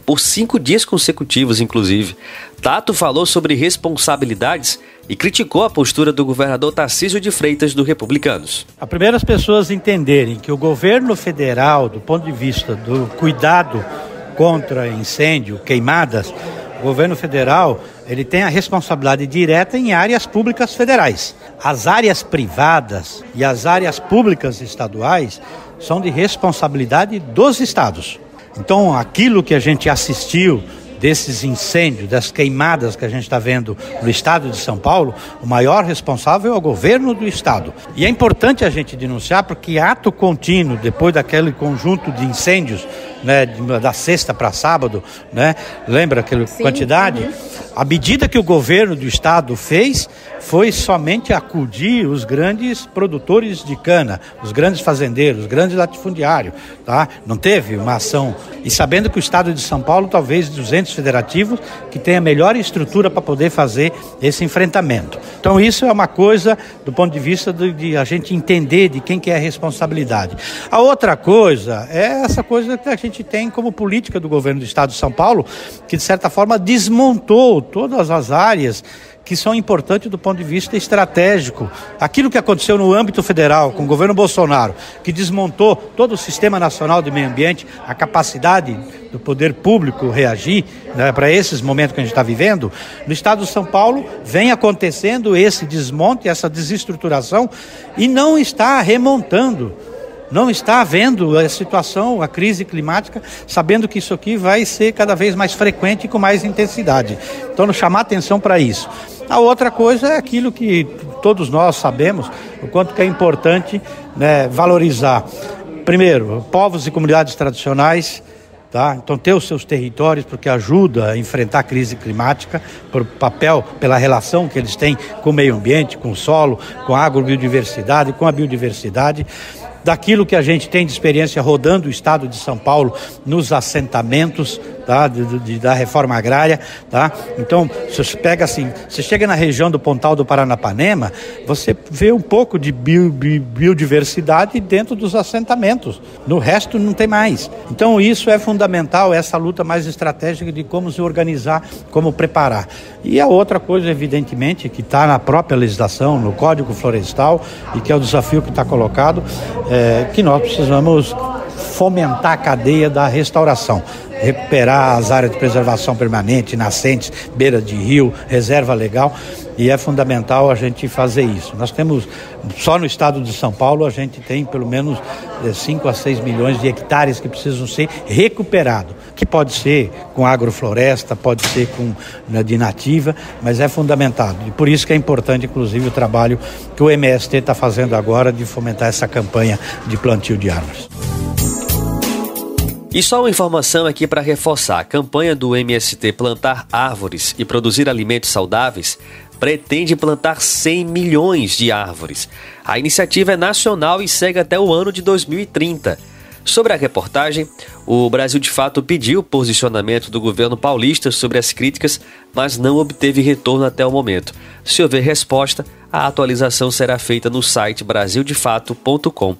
por 5 dias consecutivos, inclusive. Tato falou sobre responsabilidades e criticou a postura do governador Tarcísio de Freitas, do Republicanos. A primeira, as pessoas entenderem que o governo federal, do ponto de vista do cuidado contra incêndio, queimadas, o governo federal ele tem a responsabilidade direta em áreas públicas federais. As áreas privadas e as áreas públicas estaduais são de responsabilidade dos estados. Então, aquilo que a gente assistiu desses incêndios, das queimadas que a gente está vendo no estado de São Paulo, o maior responsável é o governo do estado. E é importante a gente denunciar, porque ato contínuo, depois daquele conjunto de incêndios, né, da sexta para sábado, né, lembra aquela quantidade? Uhum. A medida que o governo do estado fez foi somente acudir os grandes produtores de cana, os grandes fazendeiros, os grandes latifundiários, tá? Não teve uma ação. E sabendo que o estado de São Paulo, talvez dos entes federativos, que tem a melhor estrutura para poder fazer esse enfrentamento. Então isso é uma coisa do ponto de vista de a gente entender de quem que é a responsabilidade. A outra coisa é essa coisa que a gente tem como política do governo do estado de São Paulo, que de certa forma desmontou todas as áreas que são importantes do ponto de vista estratégico. Aquilo que aconteceu no âmbito federal com o governo Bolsonaro, que desmontou todo o Sistema Nacional de Meio Ambiente, a capacidade do poder público reagir, né, para esses momentos que a gente está vivendo, no estado de São Paulo vem acontecendo esse desmonte, essa desestruturação, e não está remontando não está vendo a situação, a crise climática, sabendo que isso aqui vai ser cada vez mais frequente e com mais intensidade. Então, chamar atenção para isso. A outra coisa é aquilo que todos nós sabemos, o quanto que é importante, né, valorizar, primeiro, povos e comunidades tradicionais, tá? Então, ter os seus territórios, porque ajuda a enfrentar a crise climática, por papel, pela relação que eles têm com o meio ambiente, com o solo, com a agrobiodiversidade, com a biodiversidade. Daquilo que a gente tem de experiência rodando o estado de São Paulo nos assentamentos, tá, da reforma agrária, tá? Então, você pega assim, você chega na região do Pontal do Paranapanema, você vê um pouco de biodiversidade dentro dos assentamentos, no resto não tem mais. Então, isso é fundamental, essa luta mais estratégica de como se organizar, como preparar. E a outra coisa, evidentemente, que está na própria legislação, no Código Florestal, e que é o desafio que está colocado, que nós precisamos fomentar a cadeia da restauração, recuperar as áreas de preservação permanente, nascentes, beira de rio, reserva legal, e é fundamental a gente fazer isso. Nós temos, só no estado de São Paulo, a gente tem pelo menos 5 a 6 milhões de hectares que precisam ser recuperados, que pode ser com agrofloresta, pode ser com de nativa, mas é fundamental. E por isso que é importante, inclusive, o trabalho que o MST está fazendo agora de fomentar essa campanha de plantio de árvores. E só uma informação aqui para reforçar: a campanha do MST Plantar Árvores e Produzir Alimentos Saudáveis pretende plantar 100 milhões de árvores. A iniciativa é nacional e segue até o ano de 2030. Sobre a reportagem, o Brasil de Fato pediu o posicionamento do governo paulista sobre as críticas, mas não obteve retorno até o momento. Se houver resposta, a atualização será feita no site brasildefato.com.br.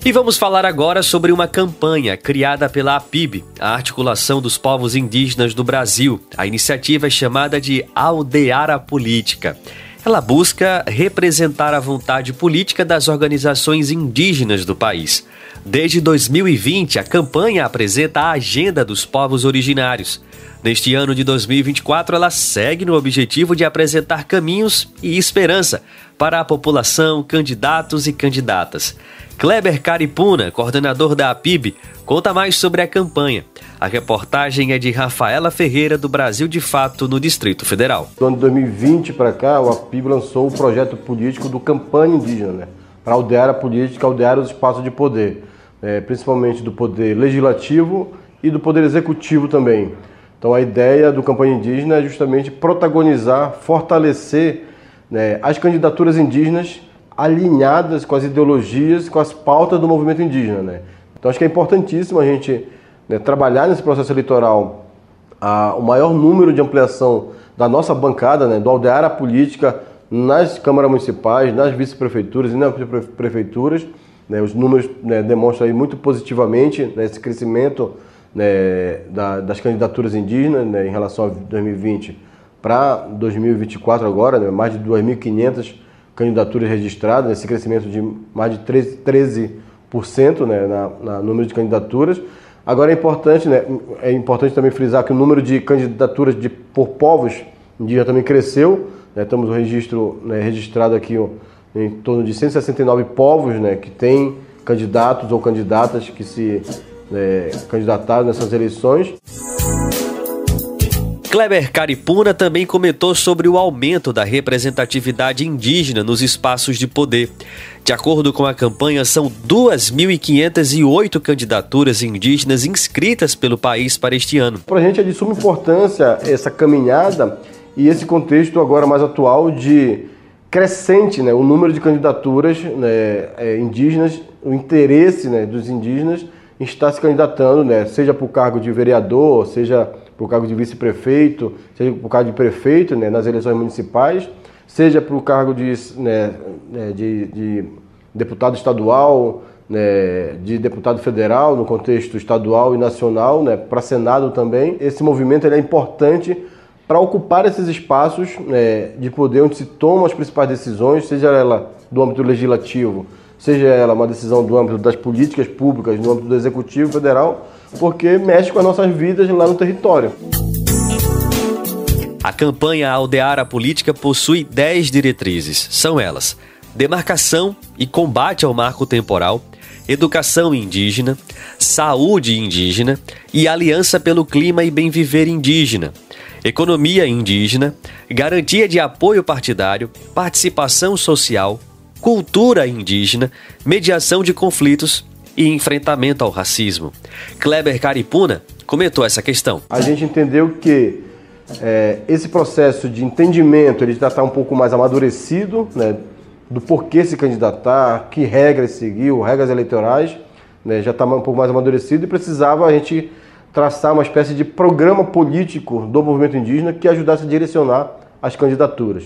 E vamos falar agora sobre uma campanha criada pela APIB, a Articulação dos Povos Indígenas do Brasil. A iniciativa é chamada de Aldeara Política. Ela busca representar a vontade política das organizações indígenas do país. Desde 2020, a campanha apresenta a agenda dos povos originários. Neste ano de 2024, ela segue no objetivo de apresentar caminhos e esperança para a população, candidatos e candidatas. Kleber Caripuna, coordenador da APIB, conta mais sobre a campanha. A reportagem é de Rafaela Ferreira, do Brasil de Fato, no Distrito Federal. Do ano de 2020 para cá, o APIB lançou o projeto político do Campanha Indígena, né? Para aldear a política, aldear os espaços de poder, principalmente do poder legislativo e do poder executivo também. Então a ideia do Campanha Indígena é justamente protagonizar, fortalecer, né, as candidaturas indígenas alinhadas com as ideologias, com as pautas do movimento indígena, né? Então acho que é importantíssimo a gente, né, trabalhar nesse processo eleitoral o maior número de ampliação da nossa bancada, né, do aldear a política nas câmaras municipais, nas vice-prefeituras e nas prefeituras, né? Os números, né, demonstram aí muito positivamente, né, esse crescimento, né, das candidaturas indígenas, né, em relação a 2020 para 2024 agora, né, mais de 2.500 candidaturas registradas, esse crescimento de mais de 13%, né, no número de candidaturas. Agora é importante também frisar que o número de candidaturas por povos indígenas também cresceu, né, temos um registro, né, registrado aqui em torno de 169 povos, né, que têm candidatos ou candidatas que se candidataram nessas eleições. Kleber Caripuna também comentou sobre o aumento da representatividade indígena nos espaços de poder. De acordo com a campanha, são 2.508 candidaturas indígenas inscritas pelo país para este ano. Para a gente é de suma importância essa caminhada e esse contexto agora mais atual de crescente, né, o número de candidaturas, né, indígenas, o interesse, né, dos indígenas em estar se candidatando, né, seja para o cargo de vereador, seja para o cargo de vice-prefeito, seja para o cargo de prefeito, né, nas eleições municipais, seja para o cargo de deputado estadual, né, de deputado federal, no contexto estadual e nacional, né, para Senado também. Esse movimento ele é importante para ocupar esses espaços, né, de poder onde se tomam as principais decisões, seja ela do âmbito legislativo, seja ela uma decisão do âmbito das políticas públicas, no âmbito do executivo federal, porque mexe com as nossas vidas lá no território. A campanha Aldear a Política possui 10 diretrizes. São elas: demarcação e combate ao marco temporal, educação indígena, saúde indígena e aliança pelo clima e bem-viver indígena, economia indígena, garantia de apoio partidário, participação social, cultura indígena, mediação de conflitos e enfrentamento ao racismo. Kleber Caripuna comentou essa questão. A gente entendeu que esse processo de entendimento ele já está um pouco mais amadurecido, né, do porquê se candidatar, que regras seguiu, regras eleitorais, né, já está um pouco mais amadurecido e precisava a gente traçar uma espécie de programa político do movimento indígena que ajudasse a direcionar as candidaturas.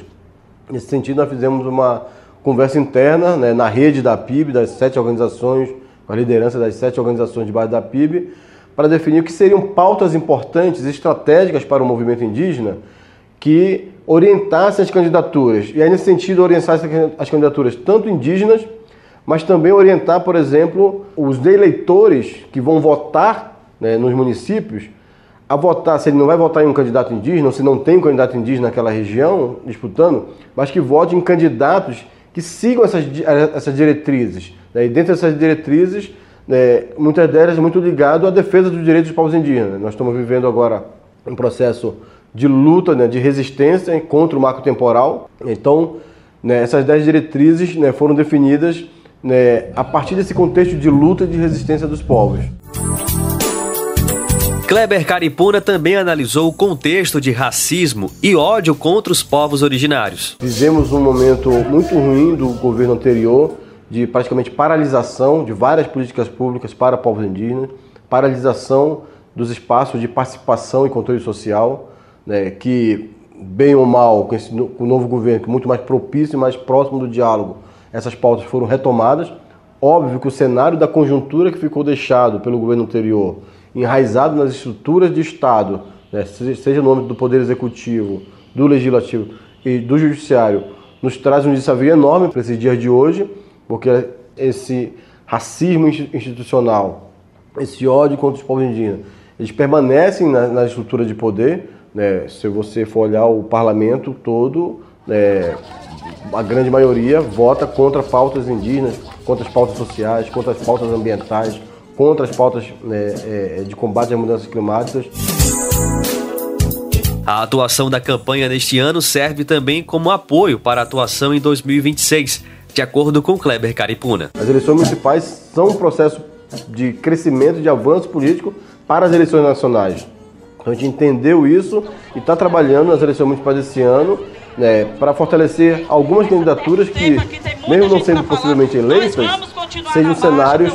Nesse sentido, nós fizemos uma conversa interna, né, na rede da PIB, das 7 organizações, com a liderança das 7 organizações de base da PIB, para definir o que seriam pautas importantes, estratégicas para o movimento indígena, que orientassem as candidaturas. E aí, nesse sentido, orientar as candidaturas tanto indígenas, mas também orientar, por exemplo, os eleitores que vão votar, né, nos municípios, a votar, se ele não vai votar em um candidato indígena, ou se não tem um candidato indígena naquela região disputando, mas que vote em candidatos que sigam essas diretrizes. Né? E dentro dessas diretrizes, muitas delas muito ligado à defesa dos direitos dos povos indígenas. Nós estamos vivendo agora um processo de luta, né, de resistência contra o marco temporal. Então, né, essas 10 diretrizes, né, foram definidas, né, a partir desse contexto de luta e de resistência dos povos. Kleber Caripuna também analisou o contexto de racismo e ódio contra os povos originários. Vivemos um momento muito ruim do governo anterior, de praticamente paralisação de várias políticas públicas para povos indígenas, paralisação dos espaços de participação e controle social, né, que, bem ou mal, com o novo governo, que é muito mais propício e mais próximo do diálogo, essas pautas foram retomadas. Óbvio que o cenário da conjuntura que ficou deixado pelo governo anterior, enraizado nas estruturas de Estado, né, seja no âmbito do Poder Executivo, do Legislativo e do Judiciário, nos traz um desafio enorme para esses dias de hoje, porque esse racismo institucional, esse ódio contra os povos indígenas, eles permanecem na estrutura de poder, né? Se você for olhar o parlamento todo, a grande maioria vota contra pautas indígenas, contra as pautas sociais, contra as pautas ambientais, contra as pautas de combate às mudanças climáticas. A atuação da campanha neste ano serve também como apoio para a atuação em 2026, de acordo com Kleber Caripuna. As eleições municipais são um processo de crescimento, de avanço político para as eleições nacionais. Então a gente entendeu isso e está trabalhando nas eleições municipais desse ano, né, para fortalecer algumas candidaturas que, mesmo não sendo possivelmente eleitas, sejam cenários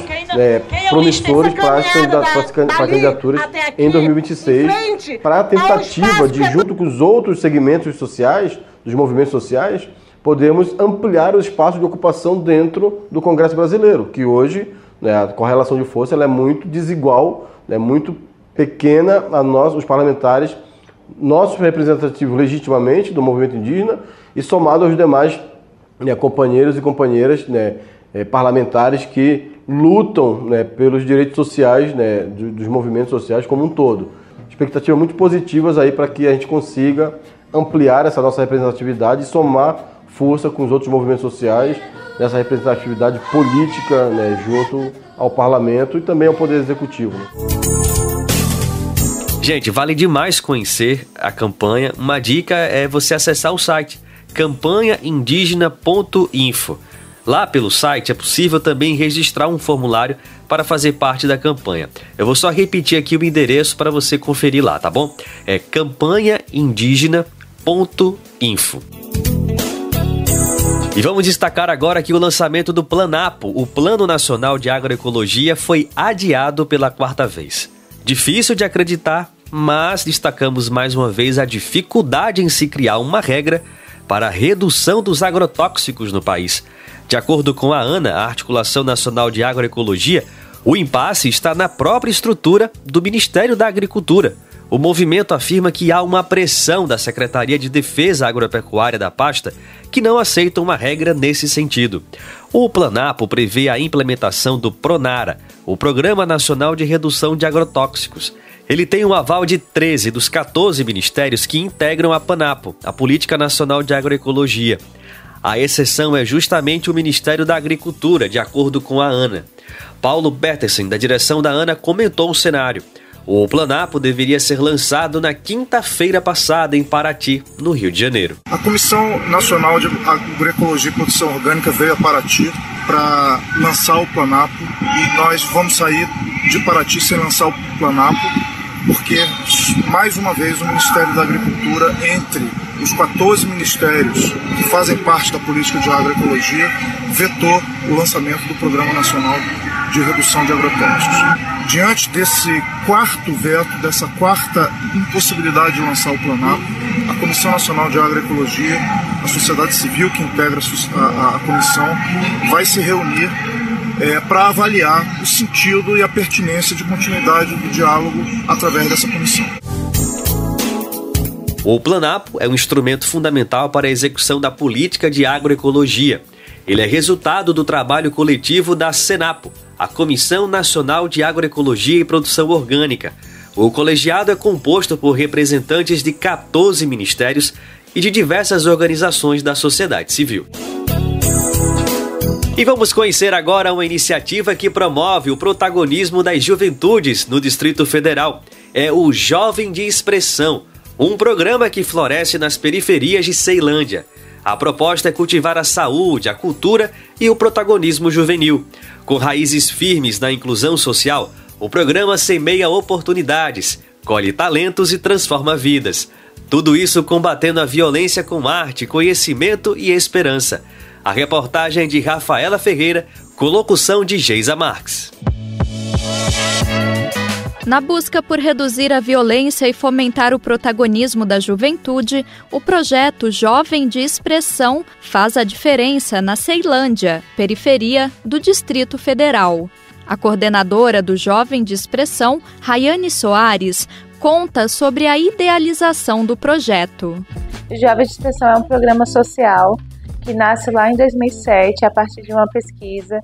promissores para as candidaturas em 2026, para a tentativa de, junto com os outros segmentos sociais, dos movimentos sociais, podemos ampliar o espaço de ocupação dentro do Congresso Brasileiro, que hoje, né, a correlação de força ela é muito desigual, é muito pequena a nós, os parlamentares, nossos representativos legitimamente do movimento indígena e somado aos demais, né, companheiros e companheiras, né, parlamentares que lutam, né, pelos direitos sociais, né, dos movimentos sociais como um todo. Expectativas muito positivas aí para que a gente consiga ampliar essa nossa representatividade e somar força com os outros movimentos sociais nessa representatividade política, né, junto ao parlamento e também ao poder executivo. Né? Gente, vale demais conhecer a campanha. Uma dica é você acessar o site campanhaindígena.info. Lá pelo site é possível também registrar um formulário para fazer parte da campanha. Eu vou só repetir aqui o endereço para você conferir lá, tá bom? É campanhaindígena.info. E vamos destacar agora que o lançamento do Planapo, o Plano Nacional de Agroecologia, foi adiado pela 4ª vez. Difícil de acreditar, mas destacamos mais uma vez a dificuldade em se criar uma regra para a redução dos agrotóxicos no país. De acordo com a ANA, a Articulação Nacional de Agroecologia, o impasse está na própria estrutura do Ministério da Agricultura. O movimento afirma que há uma pressão da Secretaria de Defesa Agropecuária da pasta que não aceita uma regra nesse sentido. O Planapo prevê a implementação do PRONARA, o Programa Nacional de Redução de Agrotóxicos. Ele tem o aval de 13 dos 14 ministérios que integram a PANAPO, a Política Nacional de Agroecologia. A exceção é justamente o Ministério da Agricultura, de acordo com a ANA. Paulo Bertelsen, da direção da ANA, comentou o cenário. O Planapo deveria ser lançado na quinta-feira passada em Paraty, no Rio de Janeiro. A Comissão Nacional de Agroecologia e Produção Orgânica veio a Paraty para lançar o Planapo e nós vamos sair de Paraty sem lançar o Planapo porque, mais uma vez, o Ministério da Agricultura, entre os 14 ministérios que fazem parte da política de agroecologia, vetou o lançamento do Programa Nacional de Redução de Agrotóxicos. Diante desse quarto veto, dessa quarta impossibilidade de lançar o Planapo, a Comissão Nacional de Agroecologia, a sociedade civil que integra a comissão, vai se reunir para avaliar o sentido e a pertinência de continuidade do diálogo através dessa comissão. O Planapo é um instrumento fundamental para a execução da política de agroecologia. Ele é resultado do trabalho coletivo da Senapo, a Comissão Nacional de Agroecologia e Produção Orgânica. O colegiado é composto por representantes de 14 ministérios e de diversas organizações da sociedade civil. E vamos conhecer agora uma iniciativa que promove o protagonismo das juventudes no Distrito Federal. É o Jovem de Expressão, um programa que floresce nas periferias de Ceilândia. A proposta é cultivar a saúde, a cultura e o protagonismo juvenil. Com raízes firmes na inclusão social, o programa semeia oportunidades, colhe talentos e transforma vidas. Tudo isso combatendo a violência com arte, conhecimento e esperança. A reportagem de Rafaela Ferreira, com locução de Geisa Marques. Na busca por reduzir a violência e fomentar o protagonismo da juventude, o projeto Jovem de Expressão faz a diferença na Ceilândia, periferia do Distrito Federal. A coordenadora do Jovem de Expressão, Rayane Soares, conta sobre a idealização do projeto. O Jovem de Expressão é um programa social que nasce lá em 2007, a partir de uma pesquisa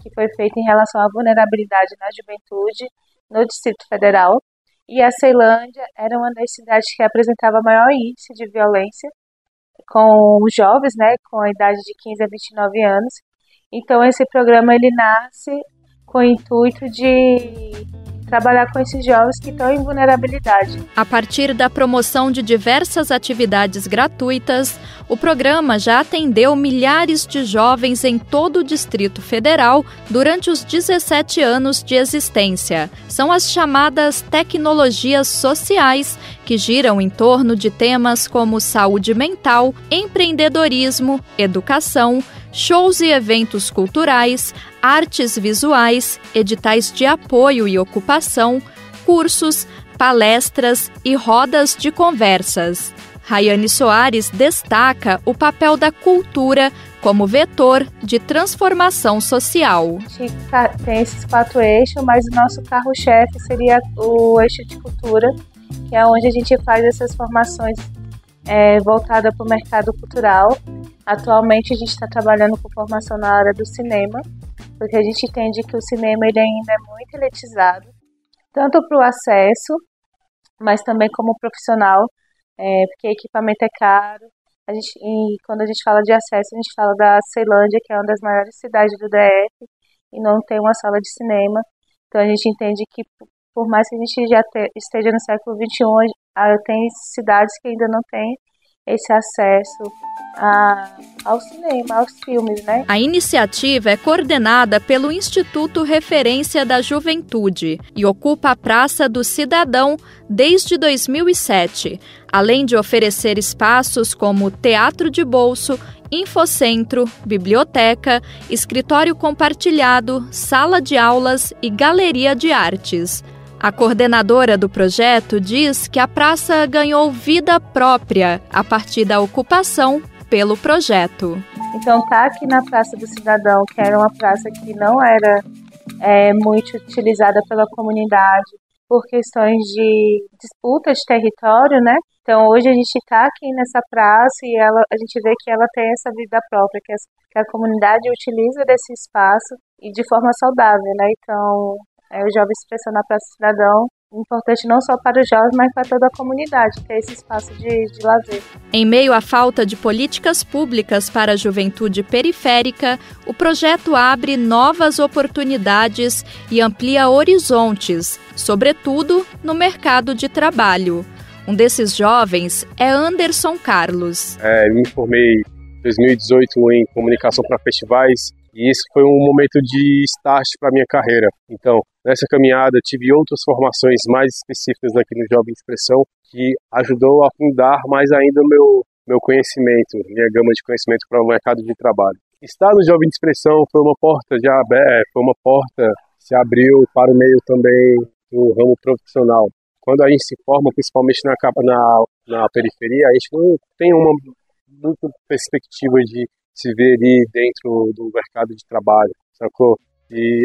que foi feita em relação à vulnerabilidade na juventude no Distrito Federal. E a Ceilândia era uma das cidades que apresentava maior índice de violência com os jovens, com a idade de 15 a 29 anos. Então, esse programa ele nasce com o intuito de trabalhar com esses jovens que estão em vulnerabilidade. A partir da promoção de diversas atividades gratuitas, o programa já atendeu milhares de jovens em todo o Distrito Federal durante os 17 anos de existência. São as chamadas tecnologias sociais, que giram em torno de temas como saúde mental, empreendedorismo, educação, shows e eventos culturais, artes visuais, editais de apoio e ocupação, cursos, palestras e rodas de conversas. Rayane Soares destaca o papel da cultura como vetor de transformação social. A gente tem esses 4 eixos, mas o nosso carro-chefe seria o eixo de cultura, que é onde a gente faz essas formações voltada para o mercado cultural. Atualmente a gente está trabalhando com formação na área do cinema, porque a gente entende que o cinema ele ainda é muito elitizado, tanto para o acesso, mas também como profissional, porque equipamento é caro. E quando a gente fala de acesso, a gente fala da Ceilândia, que é uma das maiores cidades do DF, e não tem uma sala de cinema. Então a gente entende que, por mais que a gente já esteja no século XXI, tem cidades que ainda não têm esse acesso ao cinema, aos filmes, A iniciativa é coordenada pelo Instituto Referência da Juventude e ocupa a Praça do Cidadão desde 2007, além de oferecer espaços como teatro de bolso, infocentro, biblioteca, escritório compartilhado, sala de aulas e galeria de artes. A coordenadora do projeto diz que a praça ganhou vida própria a partir da ocupação pelo projeto. Então, tá aqui na Praça do Cidadão, que era uma praça que não era muito utilizada pela comunidade por questões de disputa de território, Então, hoje a gente está aqui nessa praça e a gente vê que ela tem essa vida própria, que a comunidade utiliza desse espaço e de forma saudável, Então, o Jovem Expressão na Praça do Cidadão importante não só para os jovens, mas para toda a comunidade, ter esse espaço de lazer. Em meio à falta de políticas públicas para a juventude periférica, o projeto abre novas oportunidades e amplia horizontes, sobretudo no mercado de trabalho. Um desses jovens é Anderson Carlos. Me formei em 2018 em comunicação para festivais e isso foi um momento de start para a minha carreira. Então, nessa caminhada, tive outras formações mais específicas aqui no Jovem Expressão que ajudou a afundar mais ainda o meu conhecimento, minha gama de conhecimento para o mercado de trabalho. Estar no Jovem Expressão foi uma porta já aberta, se abriu para o meio também do ramo profissional. Quando a gente se forma, principalmente na periferia, a gente não tem uma muita perspectiva de se ver ali dentro do mercado de trabalho, sacou? E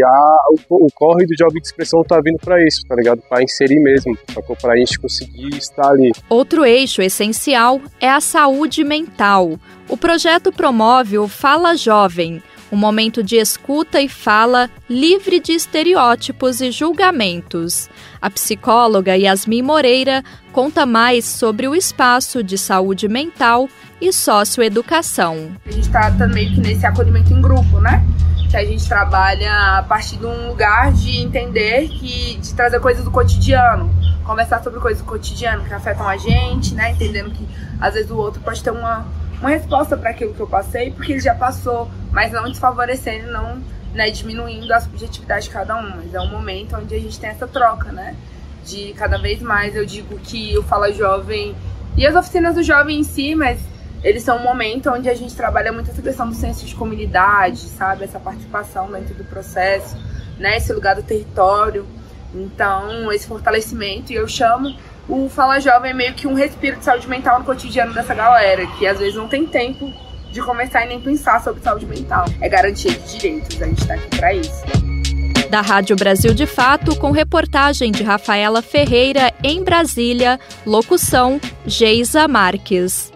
o corre do Jovem de Expressão tá vindo para isso, tá ligado? Para inserir mesmo, sacou? Para a gente conseguir estar ali. Outro eixo essencial é a saúde mental. O projeto promove o Fala Jovem, um momento de escuta e fala livre de estereótipos e julgamentos. A psicóloga Yasmin Moreira conta mais sobre o espaço de saúde mental e socioeducação. A gente está meio que nesse acolhimento em grupo, né? Que a gente trabalha a partir de um lugar de entender de trazer coisas do cotidiano, conversar sobre coisas do cotidiano que afetam a gente, né? Entendendo que às vezes o outro pode ter uma resposta para aquilo que eu passei, porque ele já passou, mas não desfavorecendo, não, né, diminuindo a subjetividade de cada um. Mas é um momento onde a gente tem essa troca, né? De cada vez mais, eu digo que o Fala Jovem e as oficinas do jovem em si, mas eles são um momento onde a gente trabalha muito essa questão do senso de comunidade, sabe? Essa participação dentro do processo, né? Esse lugar do território. Então, esse fortalecimento, e eu chamo o Fala Jovem meio que um respiro de saúde mental no cotidiano dessa galera, que às vezes não tem tempo de conversar e nem pensar sobre saúde mental. É garantia de direitos, a gente tá aqui pra isso. Da Rádio Brasil de Fato, com reportagem de Rafaela Ferreira em Brasília, locução Geisa Marques.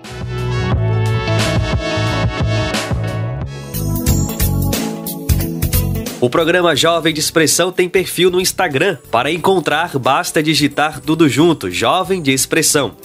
O programa Jovem de Expressão tem perfil no Instagram. Para encontrar, basta digitar tudo junto, Jovem de Expressão.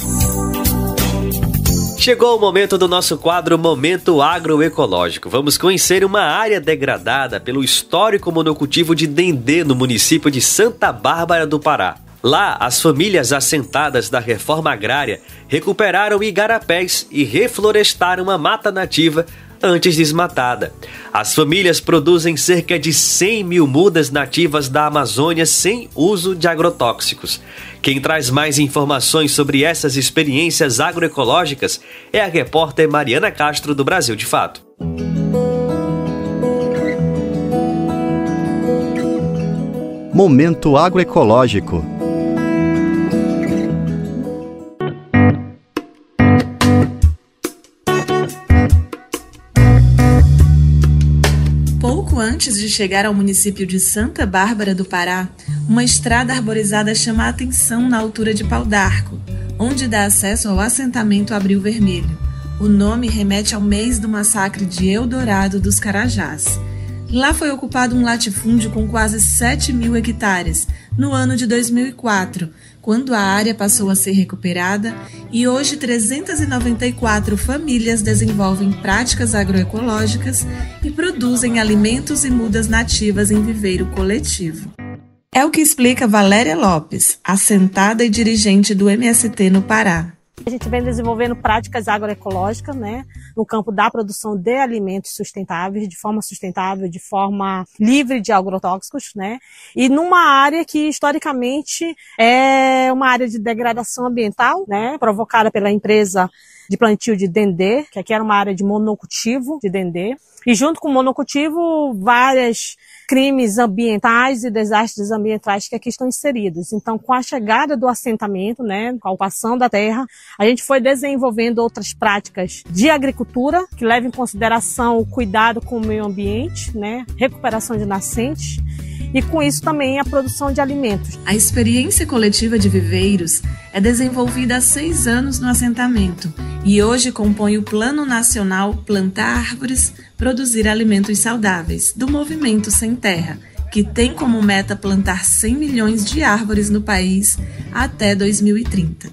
Chegou o momento do nosso quadro Momento Agroecológico. Vamos conhecer uma área degradada pelo histórico monocultivo de dendê no município de Santa Bárbara do Pará. Lá, as famílias assentadas da reforma agrária recuperaram igarapés e reflorestaram a mata nativa antes desmatada. As famílias produzem cerca de 100 mil mudas nativas da Amazônia sem uso de agrotóxicos. Quem traz mais informações sobre essas experiências agroecológicas é a repórter Mariana Castro, do Brasil de Fato. Momento Agroecológico. Antes de chegar ao município de Santa Bárbara do Pará, uma estrada arborizada chama a atenção na altura de Pau d'Arco, onde dá acesso ao assentamento Abril Vermelho. O nome remete ao mês do massacre de Eldorado dos Carajás. Lá foi ocupado um latifúndio com quase 7 mil hectares, no ano de 2004, quando a área passou a ser recuperada e hoje 394 famílias desenvolvem práticas agroecológicas e produzem alimentos e mudas nativas em viveiro coletivo. É o que explica Valéria Lopes, assentada e dirigente do MST no Pará. A gente vem desenvolvendo práticas agroecológicas, né, no campo da produção de alimentos sustentáveis, de forma sustentável, de forma livre de agrotóxicos, né, e numa área que historicamente é uma área de degradação ambiental, né, provocada pela empresa de plantio de dendê, que aqui era uma área de monocultivo de dendê, e junto com o monocultivo, vários crimes ambientais e desastres ambientais que aqui estão inseridos. Então, com a chegada do assentamento, né, com a ocupação da terra, a gente foi desenvolvendo outras práticas de agricultura que levam em consideração o cuidado com o meio ambiente, né, recuperação de nascentes, e com isso também a produção de alimentos. A experiência coletiva de viveiros é desenvolvida há 6 anos no assentamento e hoje compõe o Plano Nacional Plantar Árvores, Produzir Alimentos Saudáveis, do Movimento Sem Terra, que tem como meta plantar 100 milhões de árvores no país até 2030.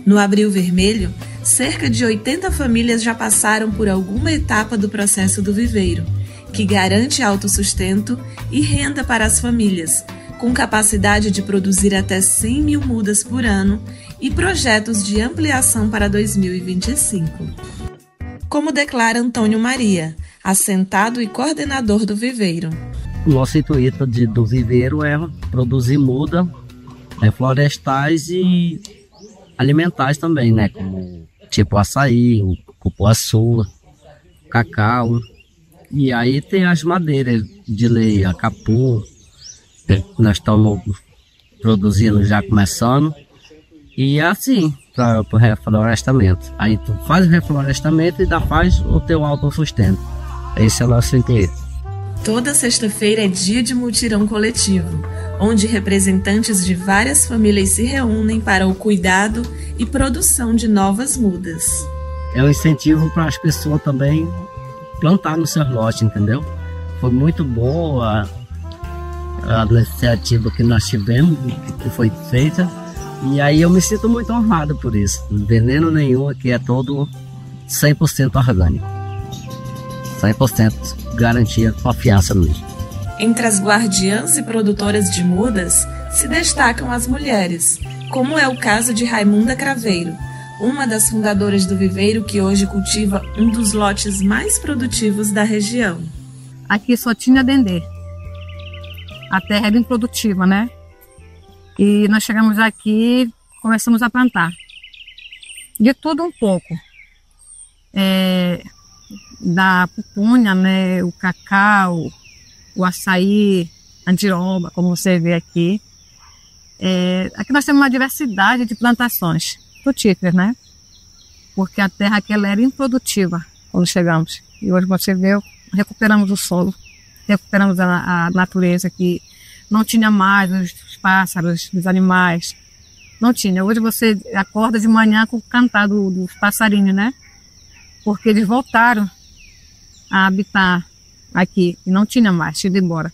No Abril Vermelho, cerca de 80 famílias já passaram por alguma etapa do processo do viveiro, que garante autossustento e renda para as famílias, com capacidade de produzir até 100 mil mudas por ano e projetos de ampliação para 2025. Como declara Antônio Maria, assentado e coordenador do viveiro. O nosso intuito do viveiro é produzir muda florestais e alimentares também, né? Como tipo açaí, o cupuaçu, cacau. E aí tem as madeiras de lei, a capô, que nós estamos produzindo já começando. E assim, para o reflorestamento. Aí tu faz o reflorestamento e ainda faz o teu autossustento. Esse é o nosso intuito. Toda sexta-feira é dia de mutirão coletivo, onde representantes de várias famílias se reúnem para o cuidado e produção de novas mudas. É um incentivo para as pessoas também plantar no seu lote, entendeu? Foi muito boa a iniciativa que nós tivemos, que foi feita, e aí eu me sinto muito honrado por isso. Veneno nenhum aqui, é todo 100% orgânico. 100% garantia, confiança mesmo. Entre as guardiãs e produtoras de mudas se destacam as mulheres, como é o caso de Raimunda Craveiro, uma das fundadoras do viveiro que hoje cultiva um dos lotes mais produtivos da região. Aqui só tinha dendê. A terra é bem produtiva, né? E nós chegamos aqui e começamos a plantar. De tudo um pouco. Da pupunha, né? O cacau, o açaí, andiroba, como você vê aqui. Aqui nós temos uma diversidade de plantações frutíferas, né? Porque a terra aqui ela era improdutiva quando chegamos. E hoje você vê, recuperamos o solo, recuperamos a natureza que não tinha mais os pássaros, os animais. Não tinha. Hoje você acorda de manhã com o cantar dos passarinhos, né? Porque eles voltaram a habitar aqui e não tinha mais, tinha ido embora.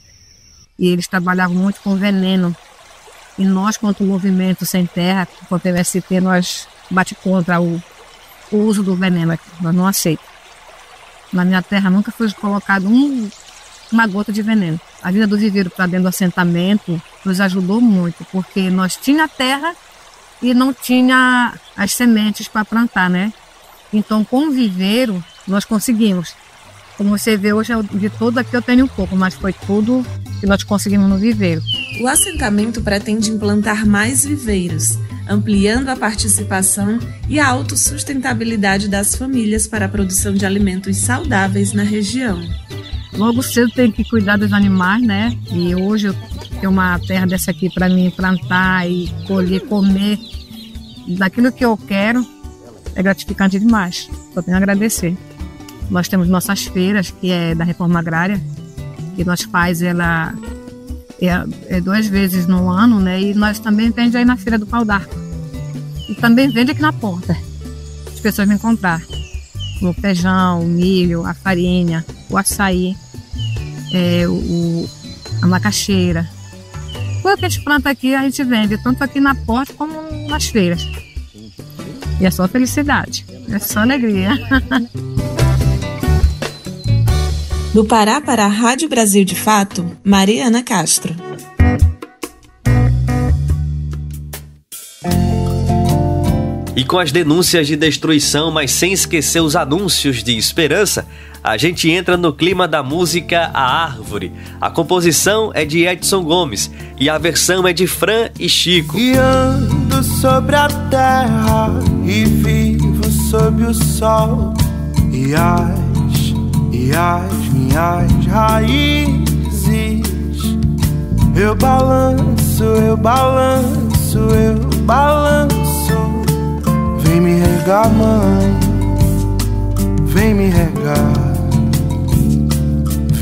E eles trabalhavam muito com veneno. E nós, quanto movimento Sem Terra, quanto MST, nós bate contra o uso do veneno aqui. Nós não aceitamos. Na minha terra nunca foi colocado uma gota de veneno. A vida do viveiro para dentro do assentamento nos ajudou muito, porque nós tinha terra e não tinha as sementes para plantar, né? Então, com o viveiro, nós conseguimos. Como você vê hoje, de tudo aqui eu tenho um pouco, mas foi tudo que nós conseguimos no viveiro. O assentamento pretende implantar mais viveiros, ampliando a participação e a autossustentabilidade das famílias para a produção de alimentos saudáveis na região. Logo cedo tem que cuidar dos animais, né? E hoje eu tenho uma terra dessa aqui para mim plantar e colher, comer daquilo que eu quero. É gratificante demais. Só tenho a agradecer. Nós temos nossas feiras, que é da Reforma Agrária, que nós faz ela 2 vezes no ano, né? E nós também vende aí na Feira do Pau d'Arco. E também vende aqui na porta. As pessoas vêm comprar o feijão, o milho, a farinha, o açaí, a macaxeira. Tudo que a gente planta aqui, a gente vende, tanto aqui na porta como nas feiras. E é só felicidade, é só alegria. Do Pará para a Rádio Brasil de Fato, Mariana Castro. E com as denúncias de destruição, mas sem esquecer os anúncios de esperança, a gente entra no clima da música A Árvore. A composição é de Edson Gomes e a versão é de Fran e Chico. E ando sobre a terra e vivo sob o sol, e as minhas raízes eu balanço, eu balanço, eu balanço. Vem me regar, mãe, vem me regar.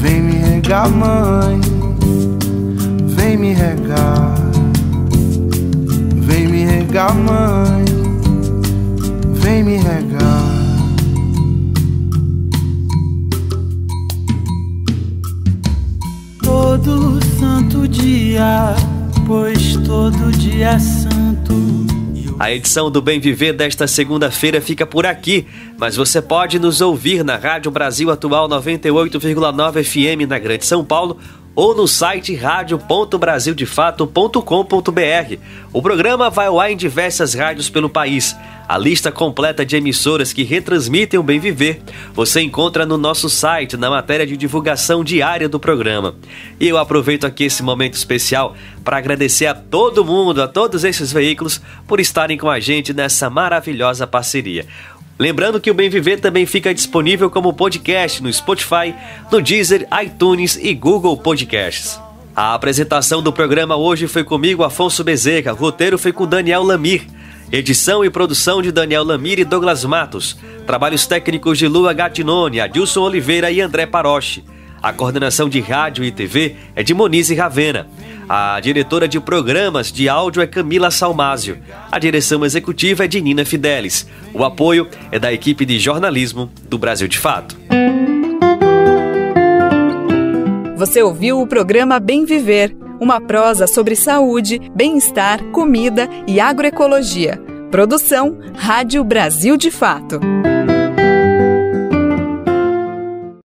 Vem me regar, mãe, vem me regar. Vem me regar, mãe, vem me regar. todo santo dia, pois todo dia é santo. A edição do Bem Viver desta segunda-feira fica por aqui, mas você pode nos ouvir na Rádio Brasil Atual 98,9 FM na Grande São Paulo ou no site radio.brasildefato.com.br. O programa vai ao ar em diversas rádios pelo país. A lista completa de emissoras que retransmitem o Bem Viver você encontra no nosso site, na matéria de divulgação diária do programa. E eu aproveito aqui esse momento especial para agradecer a todo mundo, a todos esses veículos, por estarem com a gente nessa maravilhosa parceria. Lembrando que o Bem Viver também fica disponível como podcast no Spotify, no Deezer, iTunes e Google Podcasts. A apresentação do programa hoje foi comigo, Afonso Bezerra. O roteiro foi com Daniel Lamir. Edição e produção de Daniel Lamir e Douglas Matos. Trabalhos técnicos de Lua Gattinone, Adilson Oliveira e André Paroche. A coordenação de rádio e TV é de Monize Ravena. A diretora de programas de áudio é Camila Salmásio. A direção executiva é de Nina Fidelis. O apoio é da equipe de jornalismo do Brasil de Fato. Você ouviu o programa Bem Viver, uma prosa sobre saúde, bem-estar, comida e agroecologia. Produção Rádio Brasil de Fato.